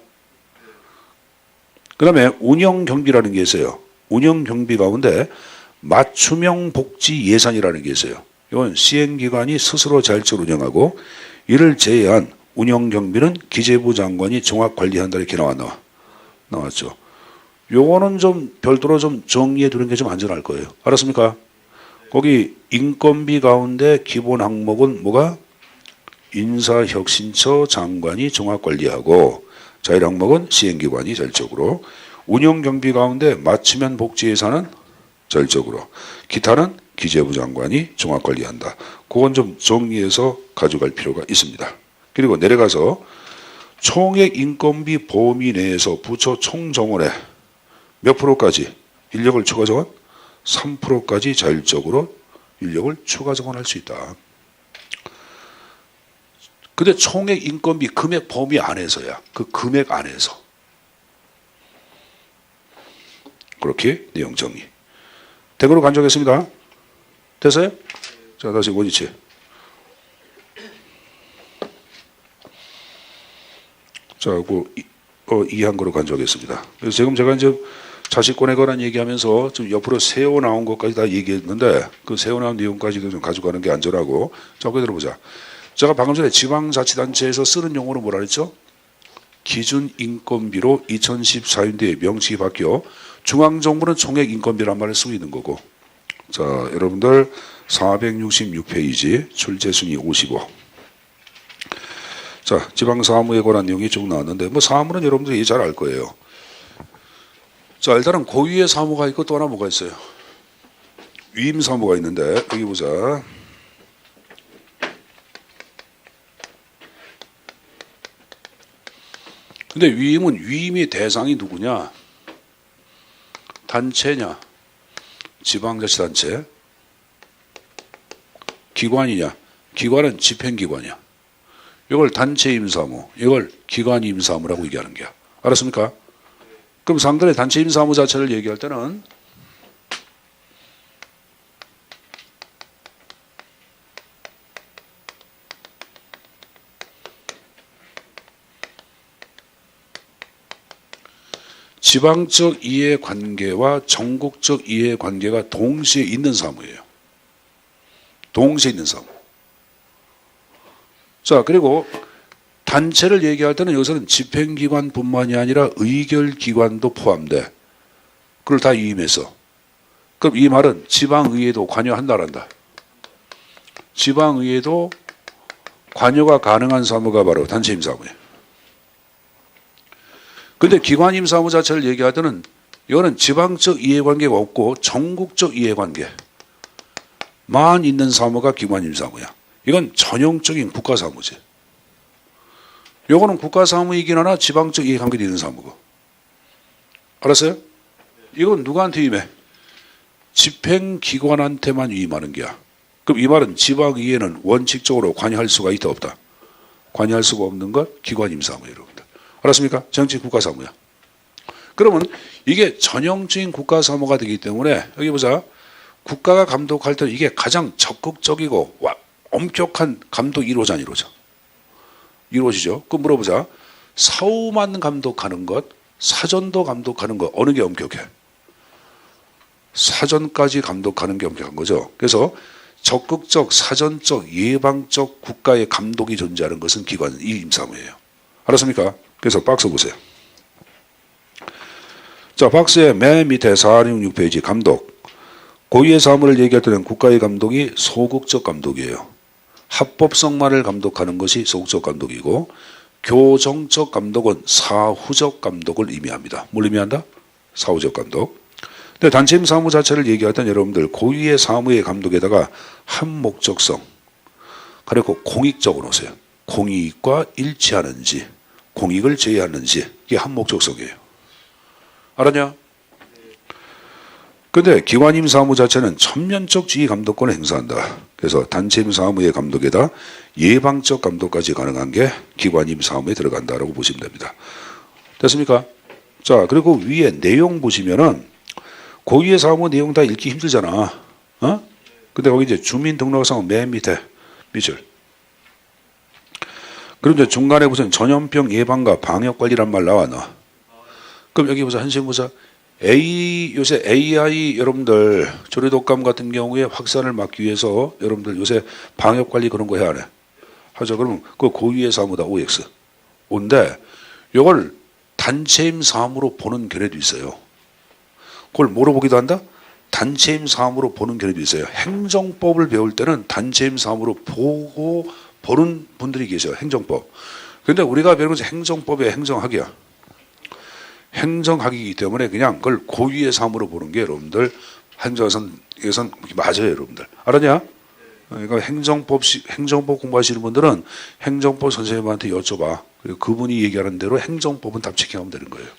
그 다음에 운영경비라는 게 있어요. 운영경비 가운데 맞춤형 복지 예산이라는 게 있어요. 이건 시행기관이 스스로 자율적으로 운영하고 이를 제외한 운영 경비는 기재부 장관이 종합 관리한다 이렇게 나왔죠. 요거는 좀 별도로 좀 정리해 두는 게 좀 안전할 거예요. 알았습니까? 거기 인건비 가운데 기본 항목은 뭐가? 인사혁신처 장관이 종합 관리하고 자율 항목은 시행기관이 자율적으로, 운영 경비 가운데 맞춤형 복지 예산은 자율적으로, 기타는 기재부 장관이 종합 관리한다. 그건 좀 정리해서 가져갈 필요가 있습니다. 그리고 내려가서 총액 인건비 범위 내에서 부처 총정원에 몇 프로까지 인력을 추가 정원? 3%까지 자율적으로 인력을 추가 정원할 수 있다. 근데 총액 인건비 금액 범위 안에서야. 그 금액 안에서. 그렇게 내용 정리. 대거로 간주하겠습니다. 됐어요? 자, 다시 원위치. 자, 이해한 거로 간주하겠습니다. 그래서 지금 제가 이제 자식권에 관한 얘기하면서 좀 옆으로 세워 나온 것까지 다 얘기했는데 그 세워 나온 내용까지도 좀 가져가는 게 안전하고. 자, 그거 들어보자. 제가 방금 전에 지방자치단체에서 쓰는 용어로 뭐라 그랬죠? 기준 인건비로 2014년도에 명칭이 바뀌어 중앙정부는 총액 인건비란 말을 쓰고 있는 거고. 자, 여러분들 466페이지 출제순위 55. 자, 지방사무에 관한 내용이 쭉 나왔는데 뭐 사무는 여러분들이 잘 알 거예요. 자, 일단은 고유의 사무가 있고 또 하나 뭐가 있어요? 위임 사무가 있는데 여기 보자. 근데 위임의 대상이 누구냐? 단체냐? 지방자치단체? 기관이냐? 기관은 집행기관이야. 이걸 단체 임사무, 이걸 기관 임사무라고 얘기하는 거야. 알았습니까? 그럼 상대의 단체 임사무 자체를 얘기할 때는 지방적 이해관계와 전국적 이해관계가 동시에 있는 사무예요. 동시에 있는 사무. 자, 그리고 단체를 얘기할 때는 여기서는 집행기관뿐만이 아니라 의결기관도 포함돼. 그걸 다 위임해서. 그럼 이 말은 지방의회도 관여한다란다. 지방의회도 관여가 가능한 사무가 바로 단체 임사무예요. 근데 기관 임사무 자체를 얘기할 때는 이거는 지방적 이해관계가 없고 전국적 이해관계만 있는 사무가 기관 임사무야. 이건 전형적인 국가사무지. 요거는 국가사무이긴 하나 지방적 이해관계도 있는 사무고. 알았어요? 이건 누구한테 위임해? 집행기관한테만 위임하는 게야. 그럼 이 말은 지방의회는 원칙적으로 관여할 수가 있다 없다? 관여할 수가 없는 것 기관 임사무예요, 여러분들. 알았습니까? 정치 국가사무야. 그러면 이게 전형적인 국가사무가 되기 때문에 여기 보자. 국가가 감독할 때는 이게 가장 적극적이고 엄격한 감독이 이루어져 안 이루어져? 이루어지죠. 그럼 물어보자. 사후만 감독하는 것, 사전도 감독하는 것 어느 게 엄격해? 사전까지 감독하는 게 엄격한 거죠. 그래서 적극적, 사전적, 예방적 국가의 감독이 존재하는 것은 기관, 이 임사무예요. 알았습니까? 그래서 박스 보세요. 자, 박스의 맨 밑에 466페이지 감독. 고유의 사무를 얘기할 때는 국가의 감독이 소극적 감독이에요. 합법성만을 감독하는 것이 소극적 감독이고 교정적 감독은 사후적 감독을 의미합니다. 뭘 의미한다? 사후적 감독. 근데 단체 임사무 자체를 얘기할 때는 여러분들 고유의 사무의 감독에다가 한목적성 그리고 공익적으로 놓으세요. 공익과 일치하는지 공익을 제외하는지 이게 한목적성이에요. 알았냐? 근데 기관임사무 자체는 천면적 지휘 감독권을 행사한다. 그래서 단체임사무의 감독에다 예방적 감독까지 가능한 게 기관임사무에 들어간다라고 보시면 됩니다. 됐습니까? 자, 그리고 위에 내용 보시면은 고유의 사무 내용 다 읽기 힘들잖아. 어? 근데 거기 이제 주민등록상 맨 밑에 밑줄. 그리고 이제 중간에 무슨 전염병 예방과 방역관리란 말 나와 너. 그럼 여기 보자. 한식 보자. 요새 AI 여러분들 조류독감 같은 경우에 확산을 막기 위해서 여러분들 요새 방역관리 그런 거 해야 하네. 하죠. 그러면 그 고유의 사무다 OX. 온데 이걸 단체임 사무로 보는 견해도 있어요. 그걸 뭐로 보기도 한다? 단체임 사무로 보는 견해도 있어요. 행정법을 배울 때는 단체임 사무로 보고 보는 분들이 계셔요. 행정법. 그런데 우리가 배우는 것은 행정법의 행정학이야. 행정학이기 때문에 그냥 그걸 고유의 사무로 보는 게 여러분들 행정에선 맞아요. 여러분들. 알았냐? 그러니까 행정법 공부하시는 분들은 행정법 선생님한테 여쭤봐. 그리고 그분이 얘기하는 대로 행정법은 답 체킹하면 되는 거예요.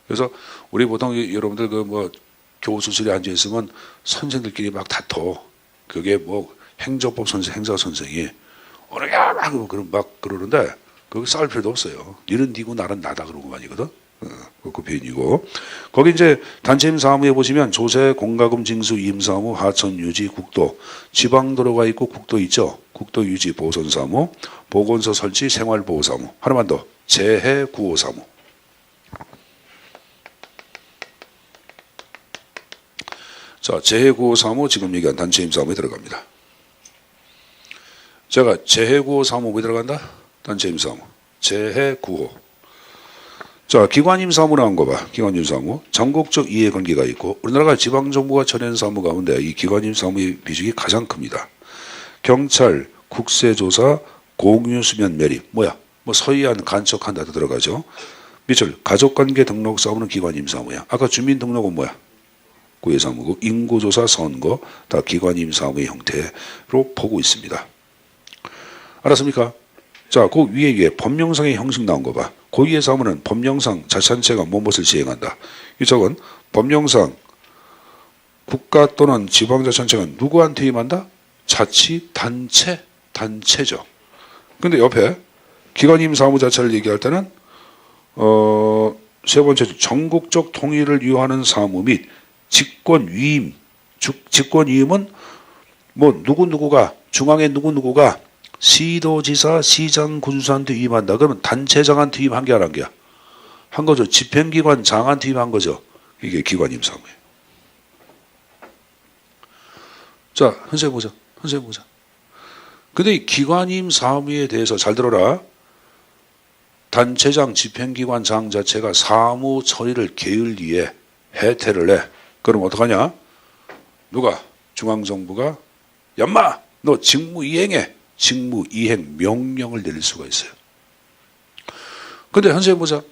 그래서 우리 보통 여러분들 그 뭐 교수실에 앉아 있으면 선생들끼리 막 다퉈. 그게 뭐 행정법 선생, 행사 선생이 어느냐 막 그러는데 그거 싸울 필요도 없어요. 니는 니고 나는 나다 그러고 말이거든. 그 표현이고 거기 이제 단체임 사무에 보시면 조세, 공과금, 징수, 임사무, 하천, 유지, 국도, 지방도로가 있고 국도 있죠. 국도 유지, 보선 사무, 보건소 설치, 생활보호 사무. 하나만 더 재해 구호 사무. 자, 재해 구호 사무 지금 얘기한 단체임 사무에 들어갑니다. 제가 재해 구호 사무에 들어간다. 단체임 사무, 재해 구호. 자, 기관임 사무라는 거 봐. 기관임 사무. 전국적 이해관계가 있고 우리나라가 지방정부가 처리하는 사무 가운데 이 기관임 사무의 비중이 가장 큽니다. 경찰, 국세조사, 공유수면 매립. 뭐야? 뭐 서해안 간척한다도 들어가죠. 밑줄 가족관계 등록 사무는 기관임 사무야. 아까 주민등록은 뭐야? 구의 사무고 인구조사, 선거 다 기관임 사무의 형태로 보고 있습니다. 알았습니까? 자, 그 위에 법령상의 형식 나온 거 봐. 고유의 사무는 법령상 자치단체가 무엇을 시행한다. 이쪽은 법령상 국가 또는 지방자치단체가 누구한테 임한다? 자치단체죠. 근데 옆에 기관임 사무 자체를 얘기할 때는 세 번째 전국적 통일을 위하는 사무 및 직권위임. 직권위임은 뭐 누구누구가 중앙에 누구누구가 시도지사, 시장, 군수한테 위임한다. 그러면 단체장한테 위임한 게 안 한 게야. 한 거죠. 집행기관 장한테 위임한 거죠. 이게 기관임 사무예요. 자, 선생님 보자. 근데 이 기관임 사무에 대해서 잘 들어라. 단체장, 집행기관 장 자체가 사무 처리를 게을리해 해태를 해. 그럼 어떡하냐? 누가? 중앙정부가 얌마! 너 직무 이행해. 직무 이행 명령을 내릴 수가 있어요. 근데 선생님 보자.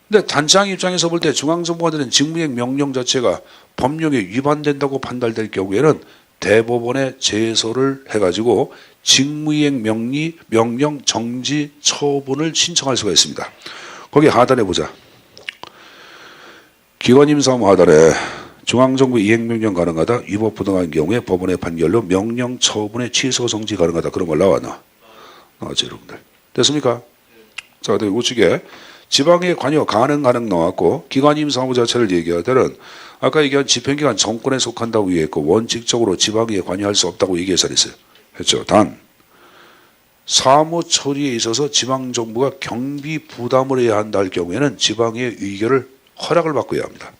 근데 단체장 입장에서 볼 때 중앙정부가 내린 직무이행 명령 자체가 법령에 위반된다고 판단될 경우에는 대법원에 제소를 해가지고 직무이행 명령 정지 처분을 신청할 수가 있습니다. 거기 하단에 보자. 기관임 사무 하단에 중앙정부 이행명령 가능하다. 위법 부당한 경우에 법원의 판결로 명령 처분의 취소 정지 가능하다. 그런 말 나왔나? 나왔죠, 여러분들. 됐습니까? 자, 우측에 지방의 관여 가능 나왔고 기관임 사무 자체를 얘기할 때는 아까 얘기한 집행기관 정권에 속한다고 얘기했고 원칙적으로 지방에 관여할 수 없다고 얘기해서 했어요. 했죠. 단 사무 처리에 있어서 지방정부가 경비 부담을 해야 한다 할 경우에는 지방의 의결을 허락을 받고 해야 합니다.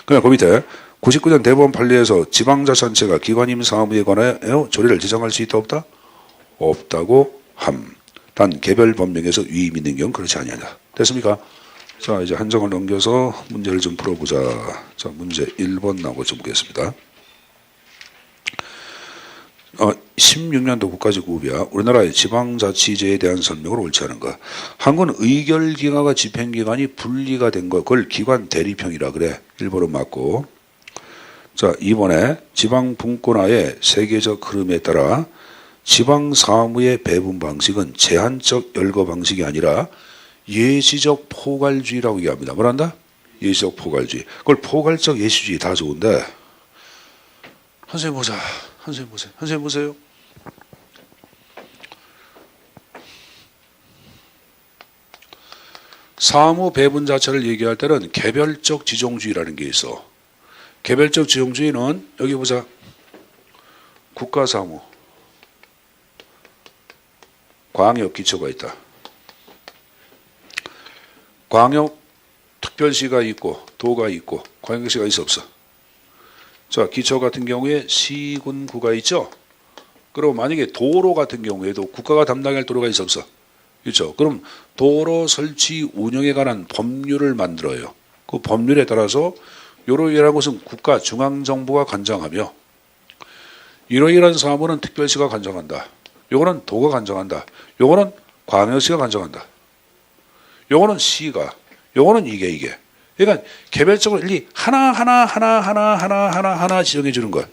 그냥 그 밑에 99년 대법원 판례에서 지방자치단체가 기관임 사무에 관하여 조례를 제정할 수 있다 없다? 없다고 함. 단 개별 법령에서 위임 있는 경우 그렇지 아니하다. 됐습니까? 자, 이제 한 장을 넘겨서 문제를 좀 풀어보자. 자, 문제 1번 나오고 좀 보겠습니다. 16년도 국가지구법이야. 우리나라의 지방자치제에 대한 설명을 옳지 않은 것. 한국은 의결기관과 집행기관이 분리가 된 것. 그걸 기관 대립형이라 그래. 1번은 맞고. 자, 2번에 지방분권화의 세계적 흐름에 따라 지방사무의 배분 방식은 제한적 열거 방식이 아니라 예시적 포괄주의라고 얘기합니다. 뭐란다? 예시적 포괄주의. 그걸 포괄적 예시주의 다 좋은데 선생님 보자. 선생님 보세요. 사무 배분 자체를 얘기할 때는 개별적 지정주의라는 게 있어. 개별적 지정주의는 여기 보자. 국가사무, 광역 기초가 있다. 광역 특별시가 있고 도가 있고 광역시가 있어 없어? 자, 기초 같은 경우에 시군구가 있죠. 그리고 만약에 도로 같은 경우에도 국가가 담당할 도로가 있어 없어? 그렇죠. 그럼 도로 설치 운영에 관한 법률을 만들어요. 그 법률에 따라서 이러이러한 것은 국가 중앙정부가 관장하며 이러이러한 사무는 특별시가 관장한다. 요거는 도가 관장한다. 요거는 광역시가 관장한다. 요거는 시가. 요거는 이게. 그러니까 개별적으로 일일이 하나 지정해 주는 것.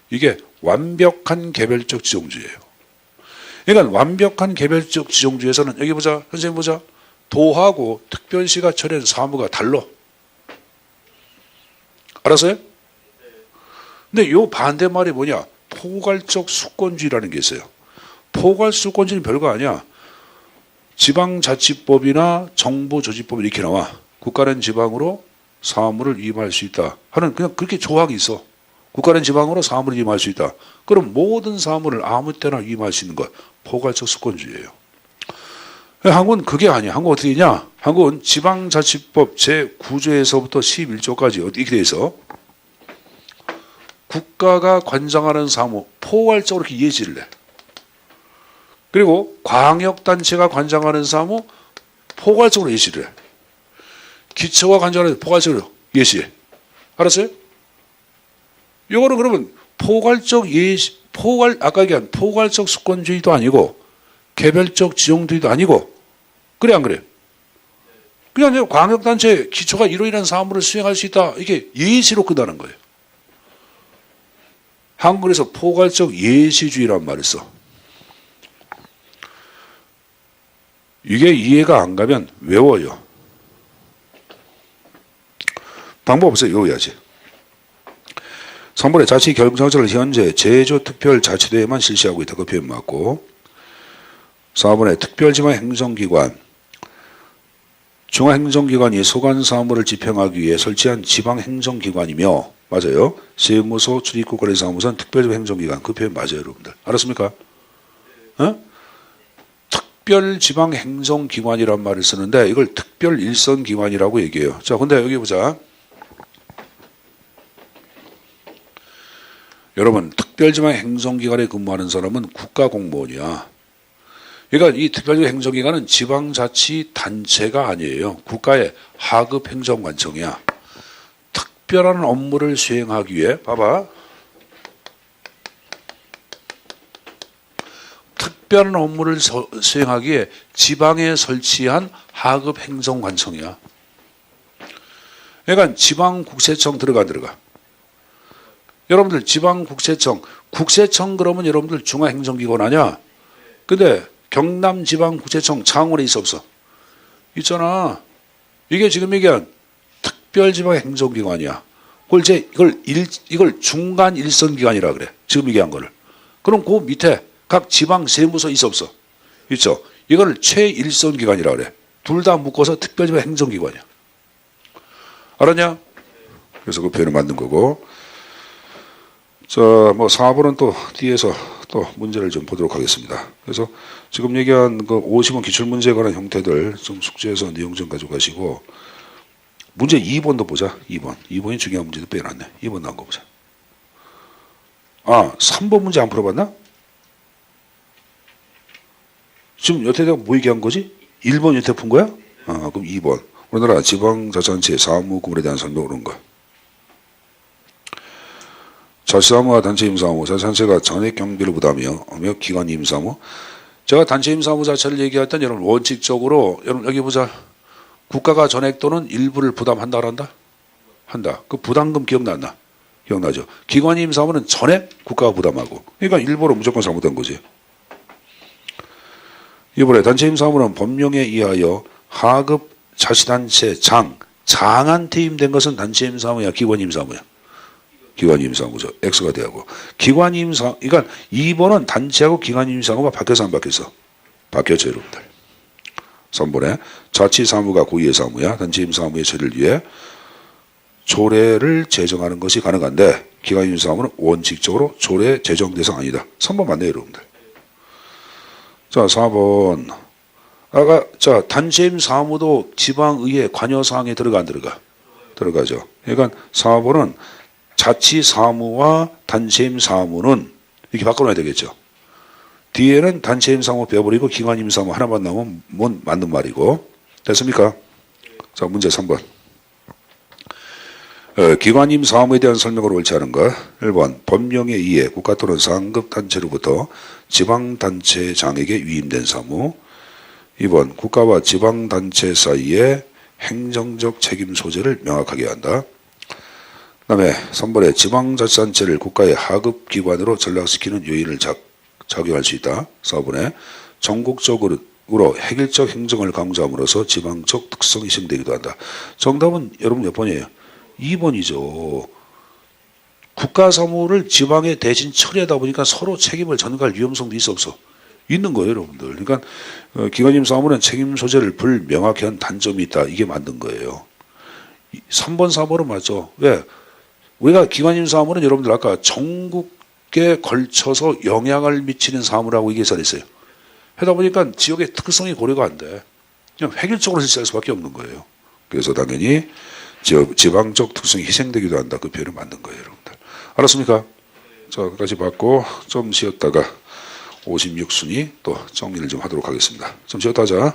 이게 완벽한 개별적 지정주의예요. 그러니까 완벽한 개별적 지정주의에서는 여기 보자. 선생님 보자. 도하고 특별시가 처리한 사무가 달라. 알았어요? 근데 요 반대말이 뭐냐? 포괄적 수권주의라는 게 있어요. 포괄수권주의는 별거 아니야. 지방자치법이나 정부조직법 이렇게 나와. 국가는 지방으로 사무를 위임할 수 있다 하는 그냥 그렇게 조항이 있어. 국가는 지방으로 사무를 위임할 수 있다. 그럼 모든 사무를 아무 때나 위임할 수 있는 것. 포괄적 수권주의예요. 한국은 그게 아니야. 한국은 어떻게 되냐? 한국은 지방자치법 제9조에서부터 11조까지 이렇게 돼 있어. 국가가 관장하는 사무 포괄적으로 이렇게 예시를 내. 그리고 광역단체가 관장하는 사무 포괄적으로 예시를 해. 기초가 관장하는 포괄적으로 예시해. 알았어요? 이거는 그러면 포괄적 예시, 아까 얘기한 포괄적 수권주의도 아니고 개별적 지정주의도 아니고 그래 안 그래? 그냥 광역단체 기초가 이러이러한 사무를 수행할 수 있다. 이게 예시로 끝나는 거예요. 한글에서 포괄적 예시주의란 말을 써. 이게 이해가 안 가면 외워요. 방법 없어요. 외워야지. 3번에 자치 결정정책을 현재 제주특별자치도에만 실시하고 있다. 그 표현 맞고. 4번에 특별지방행정기관 중앙행정기관이 소관사무를 집행하기 위해 설치한 지방행정기관이며 맞아요. 세무서, 출입국 관리사무소는 특별지방행정기관. 그 표현 맞아요. 여러분들. 알았습니까? 특별지방행정기관이란 말을 쓰는데 이걸 특별일선기관이라고 얘기해요. 자, 근데 여기 보자. 여러분, 특별지방행정기관에 근무하는 사람은 국가공무원이야. 그러니까 이 특별지방행정기관은 지방자치단체가 아니에요. 국가의 하급행정관청이야. 특별한 업무를 수행하기 위해 봐봐. 특별한 업무를 수행하기에 지방에 설치한 하급행정관청이야. 그러니까 지방국세청 들어가. 여러분들 지방국세청, 국세청 그러면 여러분들 중앙행정기관 아니야? 근데 경남지방국세청 창원에 있어 없어? 있잖아. 이게 지금 얘기한 특별지방행정기관이야. 이걸 중간 일선기관이라 그래. 지금 얘기한 거를. 그럼 그 밑에 각 지방 세무서 있어 없어? 있죠. 이거를 최일선기관이라 그래. 둘 다 묶어서 특별지방행정기관이야. 알았냐? 그래서 그 표현을 만든 거고. 자, 뭐 4번은 또 뒤에서 또 문제를 좀 보도록 하겠습니다. 그래서 지금 얘기한 그 50원 기출문제에 관한 형태들 좀 숙제해서 내용 좀 가져가시고 문제 2번도 보자. 2번이 중요한 문제도 빼놨네. 2번 나온 거 보자. 아, 3번 문제 안 풀어봤나? 지금 여태가 뭐 얘기한 거지? 1번 여태 푼 거야? 아, 그럼 2번. 우리나라 지방자치단체 사무구물에 대한 설명 그런 거. 자치사무와 단체임사무, 자치단체가 잔액 경비를 부담하며 기관 임사무. 제가 단체임사무 자체를 얘기할 땐 여러분 원칙적으로 여러분 여기 보자. 국가가 전액 또는 일부를 부담한다 한다. 그 부담금 기억났나? 기억나죠? 기관 임사무는 전액 국가가 부담하고. 그러니까 일부로 무조건 잘못된 거지. 이번에 단체임사무는 법령에 의하여 하급 자치단체 장한테 임된 것은 단체임사무야, 기관임사무야. 기관임사무죠. X가 되고. 기관임사, 그러니까 2번은 단체하고 기관임사무가 바뀌어서 안 바뀌었어? 바뀌었죠, 여러분들. 3번에 자치사무가 고유의 사무야. 단체임사무의 처리를 위해 조례를 제정하는 것이 가능한데 기관임사무는 원칙적으로 조례 제정 대상 아니다. 3번 맞네요, 여러분들. 자, 4번. 자, 단체임사무도 지방의회 관여사항에 들어가 안 들어가? 들어가죠. 그러니까 4번은 자치사무와 단체임사무는 이렇게 바꿔놔야 되겠죠. 뒤에는 단체 임사무 빼버리고 기관 임사무 하나만 나오면 뭔 맞는 말이고. 됐습니까? 자, 문제 3번. 기관 임사무에 대한 설명으로 옳지 않은 것. 1번 법령에 의해 국가 또는 상급단체로부터 지방단체장에게 위임된 사무. 2번 국가와 지방단체 사이에 행정적 책임 소재를 명확하게 한다. 그 다음에 3번에 지방자치단체를 국가의 하급기관으로 전락시키는 요인을 작용할 수 있다. 4번에 전국적으로 획일적 행정을 강조함으로써 지방적 특성이 희생되기도 한다. 정답은 여러분 몇 번이에요? 2번이죠. 국가사무를 지방에 대신 처리하다 보니까 서로 책임을 전가할 위험성도 있어 없어? 있는 거예요, 여러분들. 그러니까 기관임 사무는 책임 소재를 불명확히 한 단점이 있다. 이게 맞는 거예요. 3번, 4번은 맞죠. 왜? 우리가 기관임 사무는 여러분들 아까 전국에 걸쳐서 영향을 미치는 사무라고 얘기 잘했어요. 하다 보니까 지역의 특성이 고려가 안 돼. 그냥 획일적으로 실시할 수밖에 없는 거예요. 그래서 당연히 지방적 특성이 희생되기도 한다. 그 표현은 맞는 거예요, 여러분들. 알았습니까? 자, 여기까지 받고 좀 쉬었다가 56순위 또 정리를 좀 하도록 하겠습니다. 좀 쉬었다 하자.